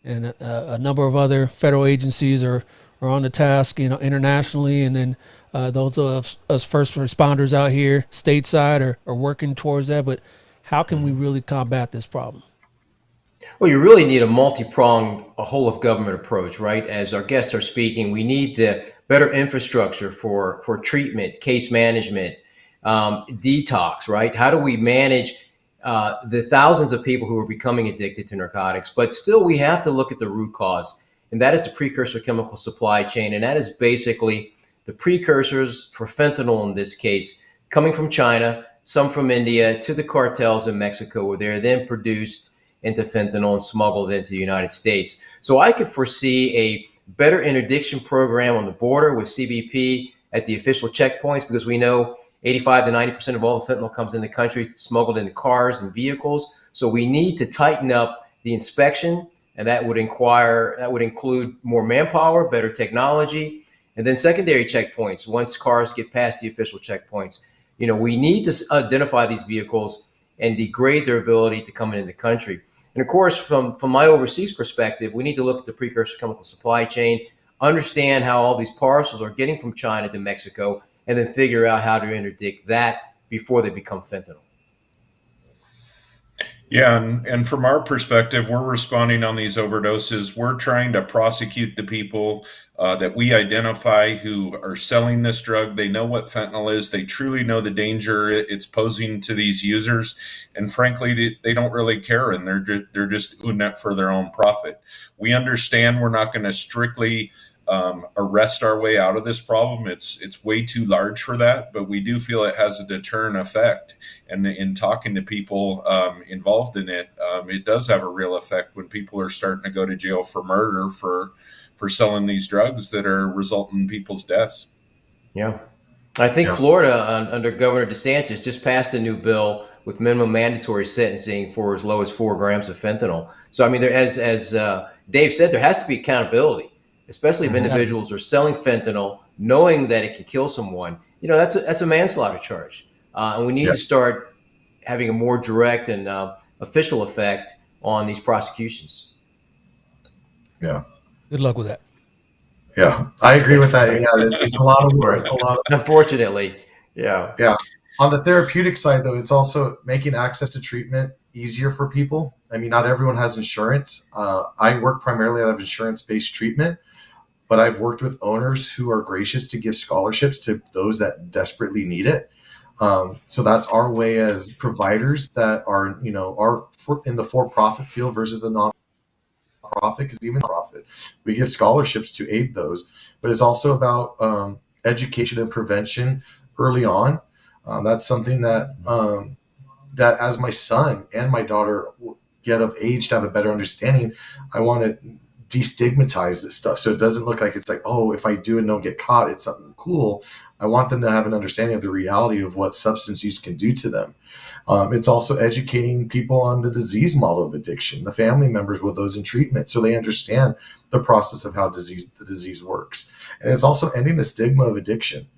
and a number of other federal agencies are on the task, internationally. And then those of us first responders out here stateside are working towards that. But how can we really combat this problem? Well, you really need a multi-pronged, a whole of government approach, right? As our guests are speaking, we need the better infrastructure for treatment, case management, detox, right? How do we manage the thousands of people who are becoming addicted to narcotics? But still, we have to look at the root cause, and that is the precursor chemical supply chain. And that is basically the precursors for fentanyl, in this case, coming from China, some from India, to the cartels in Mexico, where they're then produced into fentanyl and smuggled into the United States. So I could foresee a better interdiction program on the border with CBP at the official checkpoints, because we know 85 to 90% of all the fentanyl comes in the country smuggled into cars and vehicles. So we need to tighten up the inspection, and that would include more manpower, better technology, and then secondary checkpoints. Once cars get past the official checkpoints, we need to identify these vehicles and degrade their ability to come into the country. And of course, from my overseas perspective, we need to look at the precursor chemical supply chain, understand how all these parcels are getting from China to Mexico, and then figure out how to interdict that before they become fentanyl. Yeah, and from our perspective, we're responding on these overdoses. We're trying to prosecute the people that we identify who are selling this drug. They know what fentanyl is. They truly know the danger it's posing to these users. And frankly, they don't really care, and they're just doing that for their own profit. We understand we're not going to strictly arrest our way out of this problem. It's way too large for that, but we do feel it has a deterrent effect. And in talking to people involved in it, it does have a real effect when people are starting to go to jail for murder for selling these drugs that are resulting in people's deaths. Yeah. I think Yeah. Florida, under Governor DeSantis, just passed a new bill with minimum mandatory sentencing for as low as 4 grams of fentanyl. So, I mean, as Dave said, there has to be accountability, especially if Mhm. individuals are selling fentanyl, knowing that it can kill someone. That's a manslaughter charge, and we need Yeah. to start having a more direct and official effect on these prosecutions. Yeah. Good luck with that. Yeah. I agree with that. Yeah. It's a lot of work. A lot of Unfortunately, yeah. Yeah. On the therapeutic side, though, it's also making access to treatment easier for people. I mean, not everyone has insurance. I work primarily out of insurance-based treatment, but I've worked with owners who are gracious to give scholarships to those that desperately need it. So that's our way as providers that are, in the for-profit field versus a non-profit, because even profit, we give scholarships to aid those. But it's also about education and prevention early on. That's something that as my son and my daughter get of age to have a better understanding, I want to destigmatize this stuff so it doesn't look like it's like, oh, if I do and don't get caught, it's something cool. I want them to have an understanding of the reality of what substance use can do to them. It's also educating people on the disease model of addiction, the family members with those in treatment, so they understand the process of how the disease works. And it's also ending the stigma of addiction.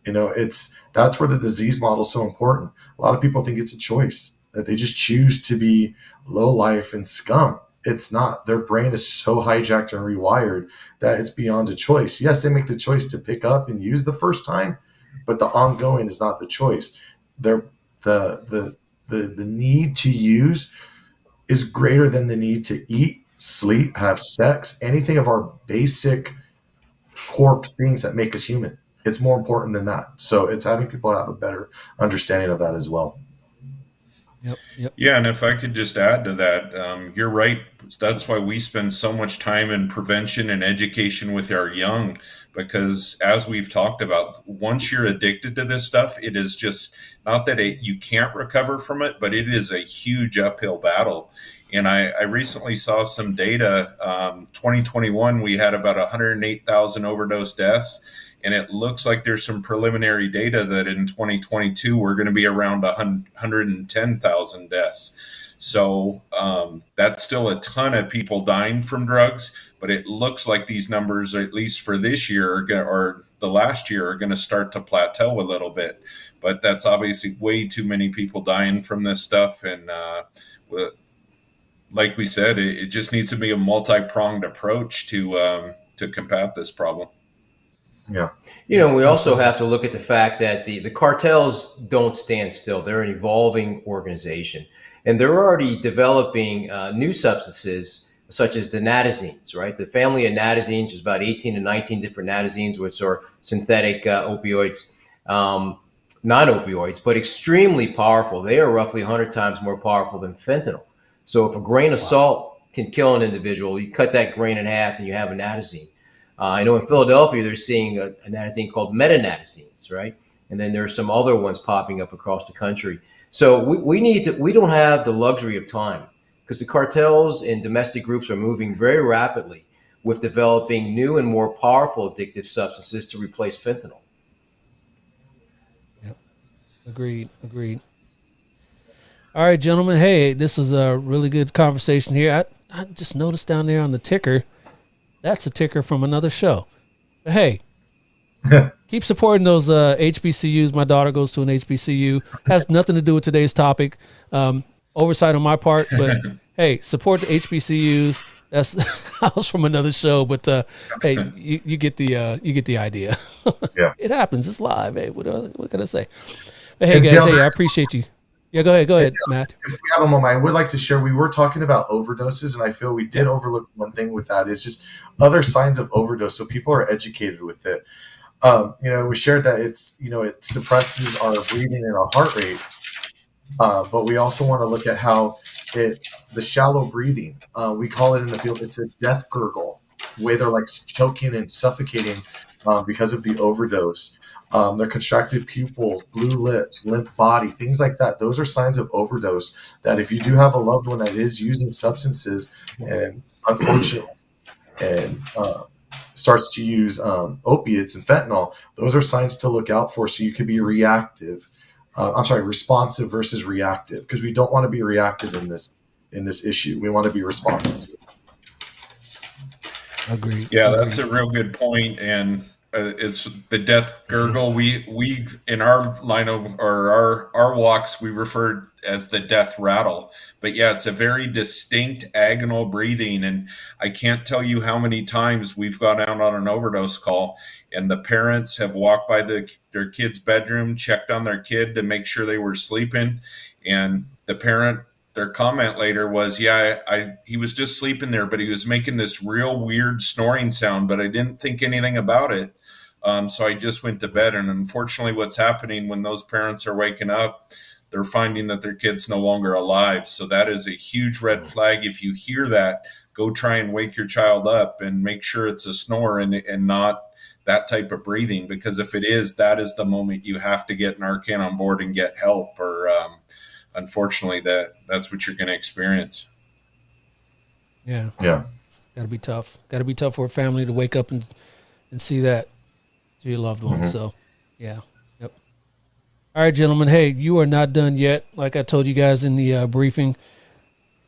That's where the disease model is so important. A lot of people think it's a choice, that they just choose to be low life and scum. It's not. Their brain is so hijacked and rewired that it's beyond a choice. Yes, they make the choice to pick up and use the first time, but the ongoing is not the choice. The need to use is greater than the need to eat, sleep, have sex, anything of our basic core things that make us human. It's more important than that. So it's having people have a better understanding of that as well. Yep. Yeah, and if I could just add to that, you're right. That's why we spend so much time in prevention and education with our young, because as we've talked about, once you're addicted to this stuff, it is just not that you can't recover from it, but it is a huge uphill battle. And I recently saw some data. 2021, we had about 108,000 overdose deaths. And it looks like there's some preliminary data that in 2022, we're going to be around 110,000 deaths. So that's still a ton of people dying from drugs. But it looks like these numbers, at least for this year or the last year, are going to start to plateau a little bit. But that's obviously way too many people dying from this stuff. And like we said, it just needs to be a multi-pronged approach to combat this problem. Yeah. We also have to look at the fact that the cartels don't stand still. They're an evolving organization, and they're already developing new substances such as the natazines, right? The family of natazines, there's about 18 to 19 different natazines, which are synthetic opioids, non-opioids, but extremely powerful. They are roughly 100 times more powerful than fentanyl. So if a grain of salt can kill an individual, you cut that grain in half and you have a natazine. I know in Philadelphia, they're seeing a natazine called metanatazines, right? And then there are some other ones popping up across the country. So we don't have the luxury of time, because the cartels and domestic groups are moving very rapidly with developing new and more powerful addictive substances to replace fentanyl. Yep. Agreed. All right, gentlemen. Hey, this is a really good conversation here. I just noticed down there on the ticker, that's a ticker from another show. But hey, keep supporting those HBCUs. My daughter goes to an HBCU. Has nothing to do with today's topic. Oversight on my part, but hey, support the HBCUs. That's I was from another show, but hey, you get the idea. Yeah. It happens. It's live. Hey, what can I say? But hey, guys, hey, I appreciate you. Yeah, go ahead, Matt. If we have a moment, I would like to share, we were talking about overdoses, and I feel we did overlook one thing with that is just other signs of overdose, so people are educated with it. We shared that it suppresses our breathing and our heart rate, but we also want to look at how the shallow breathing, we call it in the field, it's a death gurgle. way they're like choking and suffocating because of the overdose. Their contracted pupils, blue lips, limp body, things like that. Those are signs of overdose. That if you do have a loved one that is using substances, and unfortunately, and starts to use opiates and fentanyl, those are signs to look out for. So you could be reactive. Responsive versus reactive, because we don't want to be reactive in this issue. We want to be responsive to it. Agreed. Yeah, that's a real good point. And it's the death gurgle. We in our line of, or our walks, we refer as the death rattle. But yeah, it's a very distinct agonal breathing. And I can't tell you how many times we've gone out on an overdose call and the parents have walked by their kid's bedroom, checked on their kid to make sure they were sleeping. And the parent, their comment later was, yeah, he was just sleeping there, but he was making this real weird snoring sound, but I didn't think anything about it. So I just went to bed. And unfortunately, what's happening when those parents are waking up, they're finding that their kid's no longer alive. So that is a huge red flag. If you hear that, go try and wake your child up and make sure it's a snore and not that type of breathing. Because if it is, that is the moment you have to get Narcan on board and get help, or unfortunately, that's what you're going to experience. Yeah. Got to be tough. Got to be tough for a family to wake up and see that to your loved one. So, yeah. Yep. All right, gentlemen. Hey, you are not done yet. Like I told you guys in the briefing,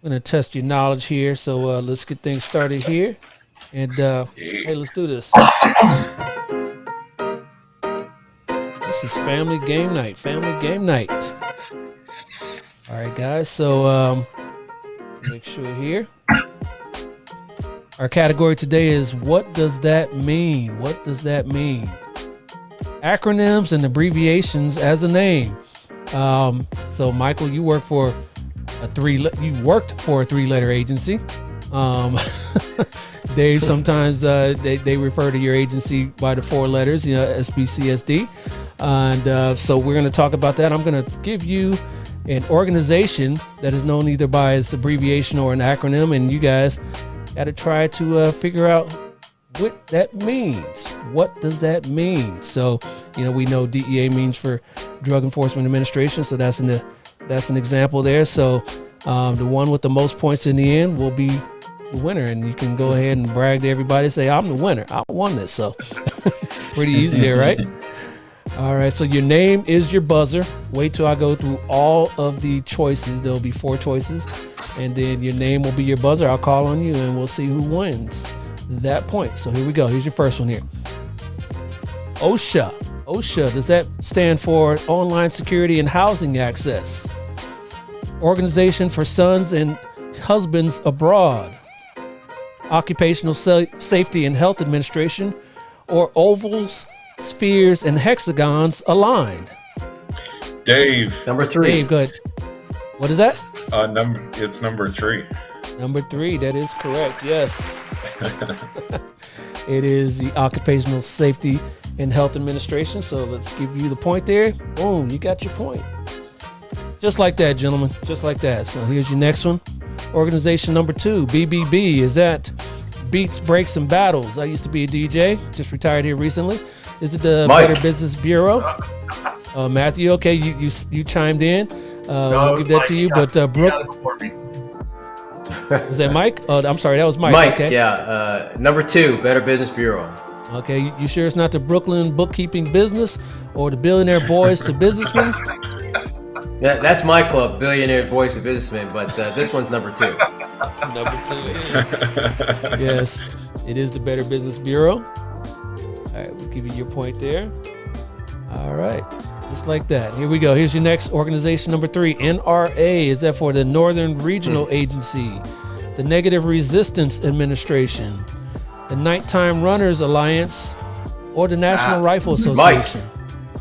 I'm going to test your knowledge here. So let's get things started here. And hey, let's do this. This is family game night. Family game night. All right, guys. So make sure here. Our category today is, what does that mean? What does that mean? Acronyms and abbreviations as a name. So Michael, you worked for a three-letter agency. Dave, sometimes they refer to your agency by the four letters, SBCSD. And so we're going to talk about that. I'm going to give you an organization that is known either by its abbreviation or an acronym, and you guys got to try to figure out what that means. What does that mean? So, we know DEA means for Drug Enforcement Administration, so that's an example there. So the one with the most points in the end will be the winner, and you can go ahead and brag to everybody and say, I'm the winner. I won this. So pretty easy there, right? All right, so your name is your buzzer. Wait till I go through all of the choices. There'll be 4 choices, and then your name will be your buzzer. I'll call on you, and we'll see who wins that point. So here we go. Here's your first one here. OSHA. OSHA, does that stand for Online Security and Housing Access? Organization for Sons and Husbands Abroad. Occupational Safety and Health Administration, or Ovals, Spheres, and Hexagons Aligned? Dave. Number 3. Dave, go ahead. What is that? It's number 3. Number 3, that is correct. Yes. It is the Occupational Safety and Health Administration. So let's give you the point there. Boom, you got your point. Just like that, gentlemen. Just like that. So here's your next one. Organization number 2, BBB. Is that Beats, Breaks, and Battles? I used to be a DJ. Just retired here recently. Is it the Mike. Better Business Bureau? Matthew, okay, you chimed in. We'll give that to you. But Brooke, was that Mike? Oh, I'm sorry, that was Mike. Mike, okay. yeah. Number 2, Better Business Bureau. Okay, you sure it's not the Brooklyn Bookkeeping Business or the Billionaire Boys to Businessmen? Yeah, that's my club, Billionaire Boys to Businessmen, but this one's number 2. Number 2 is. Yes, it is the Better Business Bureau. All right, we'll give you your point there. All right, just like that. Here we go. Here's your next organization, number 3, NRA. Is that for the Northern Regional Agency, the Negative Resistance Administration, the Nighttime Runners Alliance, or the National Rifle Association?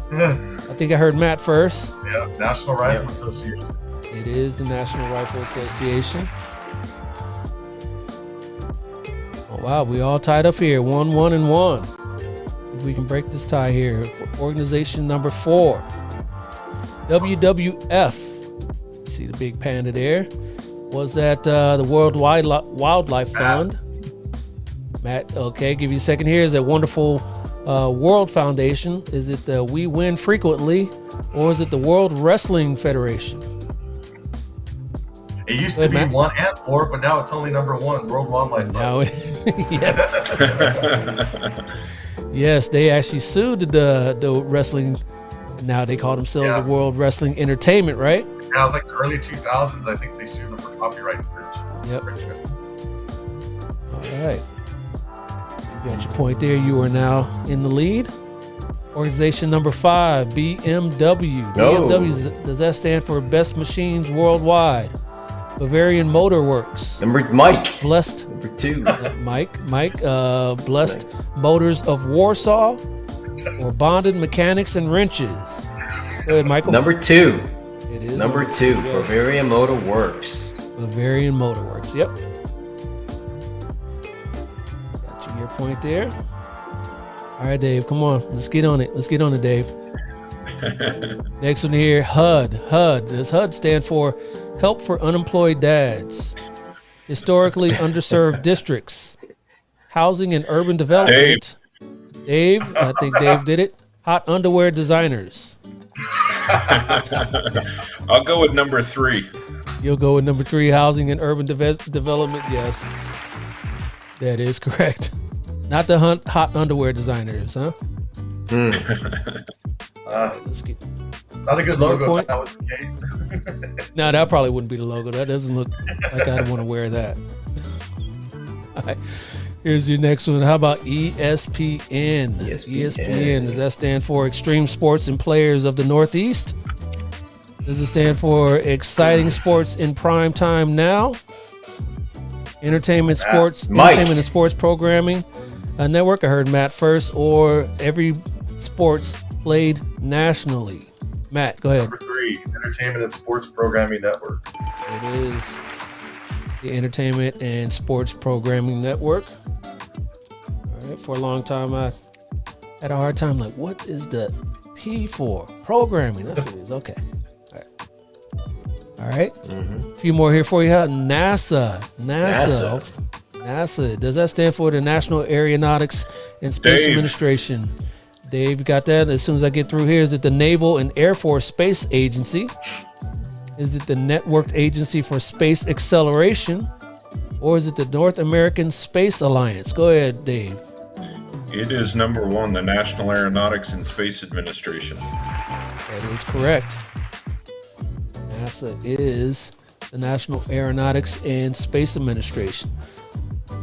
I think I heard Matt first. Yeah, National Rifle Association. It is the National Rifle Association. Oh, wow, we all tied up here. 1-1-1. If we can break this tie here. For organization number 4, WWF. You see the big panda there. Was that the World Wildlife Fund, Matt, okay, give you a second here. Is that wonderful World Foundation? Is it the We Win Frequently, or is it the World Wrestling Federation? It used to be Matt. 1 and 4, but now it's only number 1, World Wildlife Now, Fund. yes. Yes, they actually sued the wrestling. Now they call themselves the World Wrestling Entertainment, right? Yeah, it was like the early 2000s. I think they sued them for copyright infringement. Yep. All right. You got your point there. You are now in the lead. Organization number 5, BMW. No. BMW, does that stand for Best Machines Worldwide? Bavarian Motor Works. Mike. Blessed. Number 2. Mike. Blessed Motors of Warsaw, or Bonded Mechanics and Wrenches. Go ahead, Michael. Number 2. It is Number 2. Yes. Bavarian Motor Works. Bavarian Motor Works. Yep. Got your point there. All right, Dave. Come on. Let's get on it. Dave. Next one here, HUD. HUD. Does HUD stand for Help for Unemployed Dads? Historically Underserved Districts. Housing and Urban Development. Dave. I think Dave did it. Hot Underwear Designers. I'll go with number 3. You'll go with number 3, Housing and Urban Development. Yes, that is correct. Not the Hot Underwear Designers, huh? Let's get, Not a good logo if that was the case. no, that probably wouldn't be the logo. That doesn't look like I'd want to wear that. All right. Here's your next one. How about ESPN? ESPN. Does that stand for Extreme Sports and Players of the Northeast? Does it stand for Exciting Sports in Prime Time Now? Entertainment and Sports Programming Network. I heard Matt first. Or Every Sports Played Nationally. Matt, go ahead. Number 3, Entertainment and Sports Programming Network. It is the Entertainment and Sports Programming Network. All right. For a long time, I had a hard time. Like, what is the P for? Programming. That's what it is. Okay. All right. A few more here for you. NASA. Does that stand for the National Aeronautics and Space Administration? Dave, you got that? As soon as I get through here, is it the Naval and Air Force Space Agency? Is it the Networked Agency for Space Acceleration? Or is it the North American Space Alliance? Go ahead, Dave. It is number 1, the National Aeronautics and Space Administration. That is correct. NASA is the National Aeronautics and Space Administration.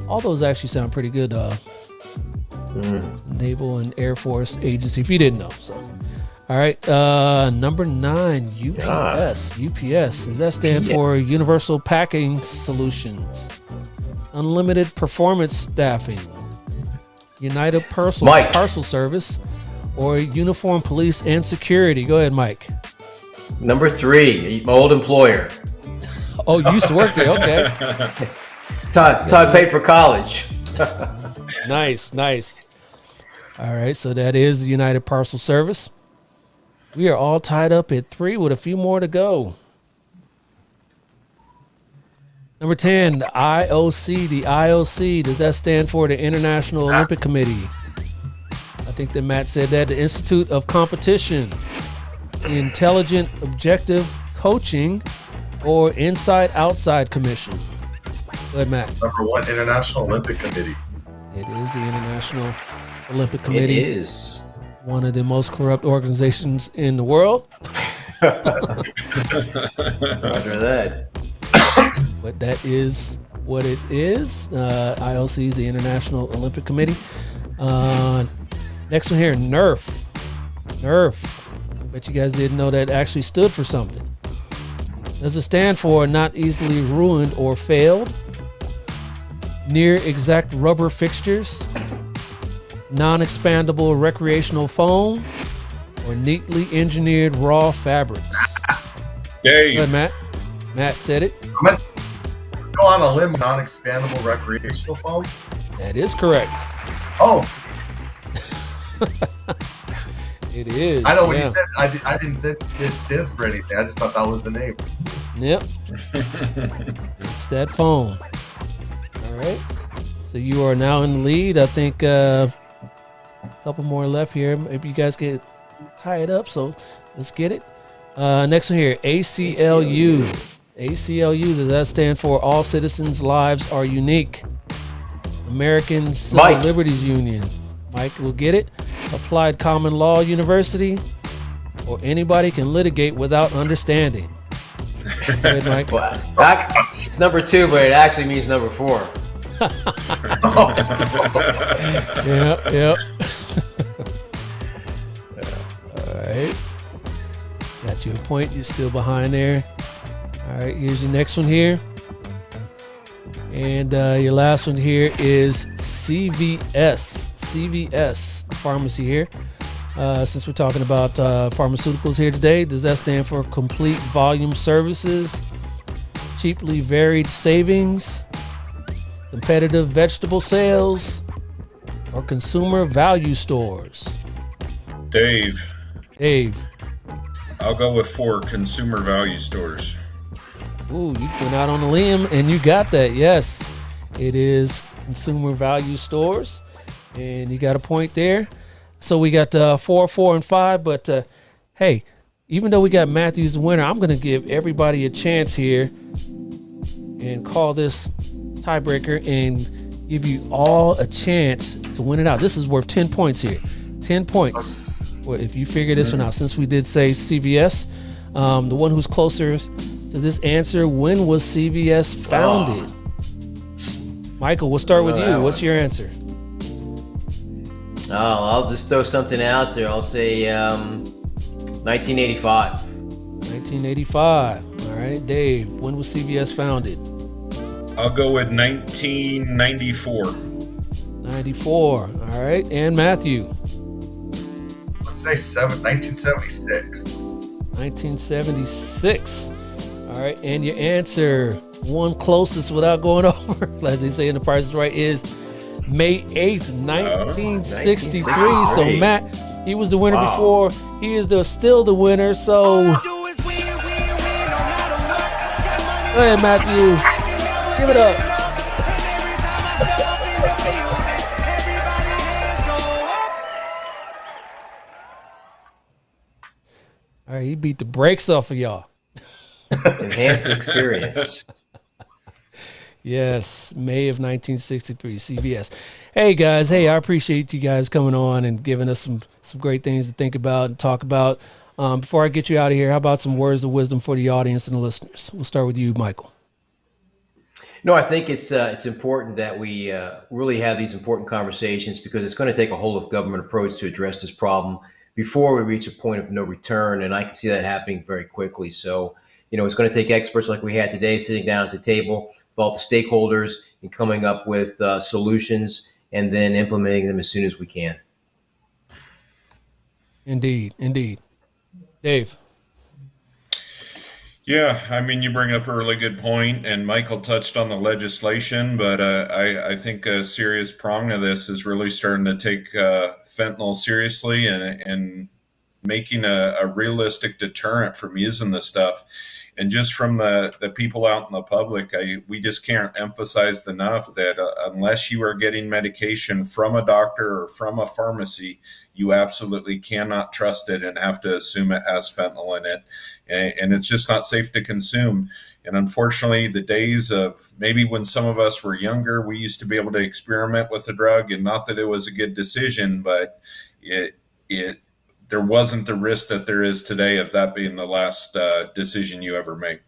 All those actually sound pretty good. Naval and Air Force Agency, if you didn't know. So, all right. Number 9, UPS. UPS. Does that stand for Universal Packing Solutions? Unlimited Performance Staffing. United Parcel Service, or Uniform Police and Security? Go ahead, Mike. Number 3, my old employer. Oh, you used to work there. Okay. That's how I paid for college. Nice. All right, so that is the United Parcel Service. We are all tied up at 3 with a few more to go. Number 10, the IOC. The IOC, does that stand for the International Olympic Committee? I think that Matt said that. The Institute of Competition, Intelligent Objective Coaching, or Inside-Outside Commission? Go ahead, Matt. Number 1, International Olympic Committee. It is the International Olympic Committee. It is. One of the most corrupt organizations in the world. Roger that. But that is what it is. IOC is the International Olympic Committee. Next one here, NERF. NERF. I bet you guys didn't know that actually stood for something. Does it stand for Not Easily Ruined or Failed? Near Exact Rubber Fixtures? Non-expandable recreational foam? Or neatly engineered raw fabrics? Dave. Go ahead, Matt. Matt said it. Let's go on a limb. Non-expandable recreational foam. That is correct. Oh, It is. I know when you said I didn't think it stood for anything. I just thought that was the name. Yep. It's that foam. All right. So you are now in the lead. I think a couple more left here. Maybe you guys get tied up. So let's get it. Next one here, ACLU. ACLU, does that stand for All Citizens' Lives Are Unique? American Civil Mike. Liberties Union. Mike will get it. Applied Common Law University, or anybody can litigate without understanding. Go ahead, Mike. Well, it's number 2, but it actually means number 4. Yep. All right. Got you a point. You're still behind there. All right, here's your next one here. And your last one here is CVS. CVS, the pharmacy here. Since we're talking about pharmaceuticals here today, does that stand for Complete Volume Services, Cheaply Varied Savings, Competitive Vegetable Sales, or Consumer Value Stores? Dave, I'll go with 4, Consumer Value Stores. Ooh, you went out on a limb and you got that. Yes, it is Consumer Value Stores, and you got a point there. So we got 4, 4, and 5. But hey, even though we got Matthews the winner, I'm going to give everybody a chance here and call this tiebreaker and give you all a chance to win it out. This is worth 10 points here. 10 points. Well, if you figure this one out, since we did say CVS, the one who's closer to this answer, when was CVS founded? Michael, we'll start with you. What's your answer? I'll just throw something out there. I'll say 1985. 1985. All right, Dave, when was CVS founded? I'll go with 1994. 94. All right, and Matthew? Let's say 1976. 1976. All right, and your answer, one closest without going over, like they say in The Price is Right, is May 8th, 1963. So Matt, he was the winner before. He is still the winner. So go ahead, Matthew. Give it up. All right, he beat the brakes off of y'all. Enhanced experience. Yes, May of 1963, CVS. Hey guys, I appreciate you guys coming on and giving us some great things to think about and talk about. Before I get you out of here, how about some words of wisdom for the audience and the listeners? We'll start with you, Michael. No, I think it's important that we really have these important conversations, because it's going to take a whole of government approach to address this problem before we reach a point of no return. And I can see that happening very quickly. So, it's going to take experts like we had today sitting down at the table with all the stakeholders and coming up with solutions and then implementing them as soon as we can. Indeed. Dave. Yeah, I mean, you bring up a really good point, and Michael touched on the legislation, but I think a serious prong of this is really starting to take fentanyl seriously and making a realistic deterrent from using this stuff. And just from the people out in the public, we just can't emphasize enough that unless you are getting medication from a doctor or from a pharmacy, you absolutely cannot trust it and have to assume it has fentanyl in it. And it's just not safe to consume. And unfortunately, the days of maybe when some of us were younger, we used to be able to experiment with the drug, and not that it was a good decision, but there wasn't the risk that there is today of that being the last decision you ever make.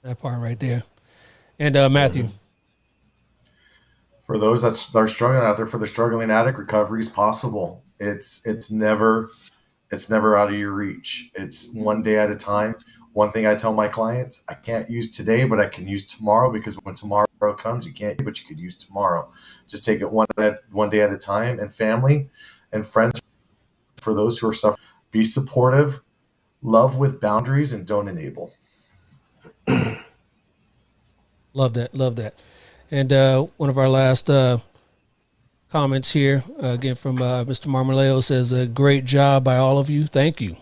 That part right there. And Matthew. For those that are struggling out there, for the struggling addict, recovery is possible. It's never out of your reach. It's one day at a time. One thing I tell my clients, I can't use today, but I can use tomorrow, because when tomorrow comes, you can't, but you could use tomorrow. Just take it one day at a time. And family and friends, for those who are suffering, be supportive, love with boundaries, and don't enable. Love that. And one of our last comments here, again from Mr. Marmoleo, says, a great job by all of you. Thank you.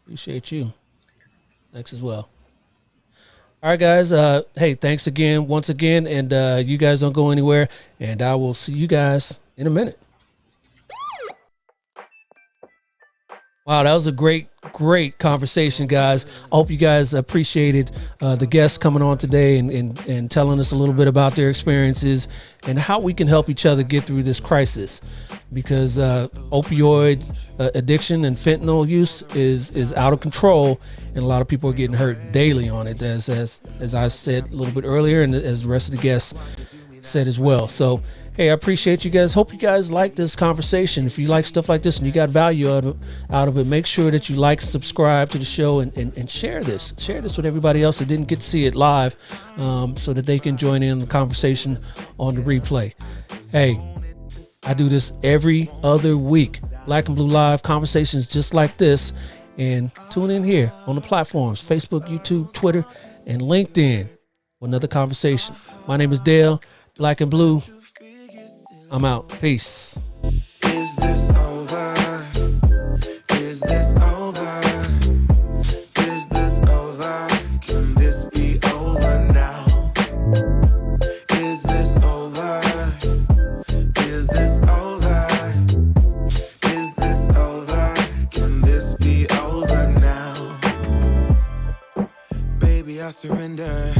Appreciate you. Thanks as well. All right, guys. Hey, thanks again, once again, and you guys don't go anywhere, and I will see you guys in a minute. Wow, that was a great conversation, guys. I hope you guys appreciated the guests coming on today and telling us a little bit about their experiences and how we can help each other get through this crisis. Because opioid addiction and fentanyl use is out of control, and a lot of people are getting hurt daily on it, as I said a little bit earlier, and as the rest of the guests said as well. So, hey, I appreciate you guys. Hope you guys like this conversation. If you like stuff like this and you got value out of it, make sure that you like, subscribe to the show, and share this. Share this with everybody else that didn't get to see it live, so that they can join in the conversation on the replay. Hey, I do this every other week. Black and Blue Live conversations just like this. And tune in here on the platforms, Facebook, YouTube, Twitter, and LinkedIn for another conversation. My name is Dale, Black and Blue. I'm out. Peace. Is this over? Is this over? Is this over? Can this be over now? Is this over? Is this over? Is this over? Can this be over now? Baby, I surrender.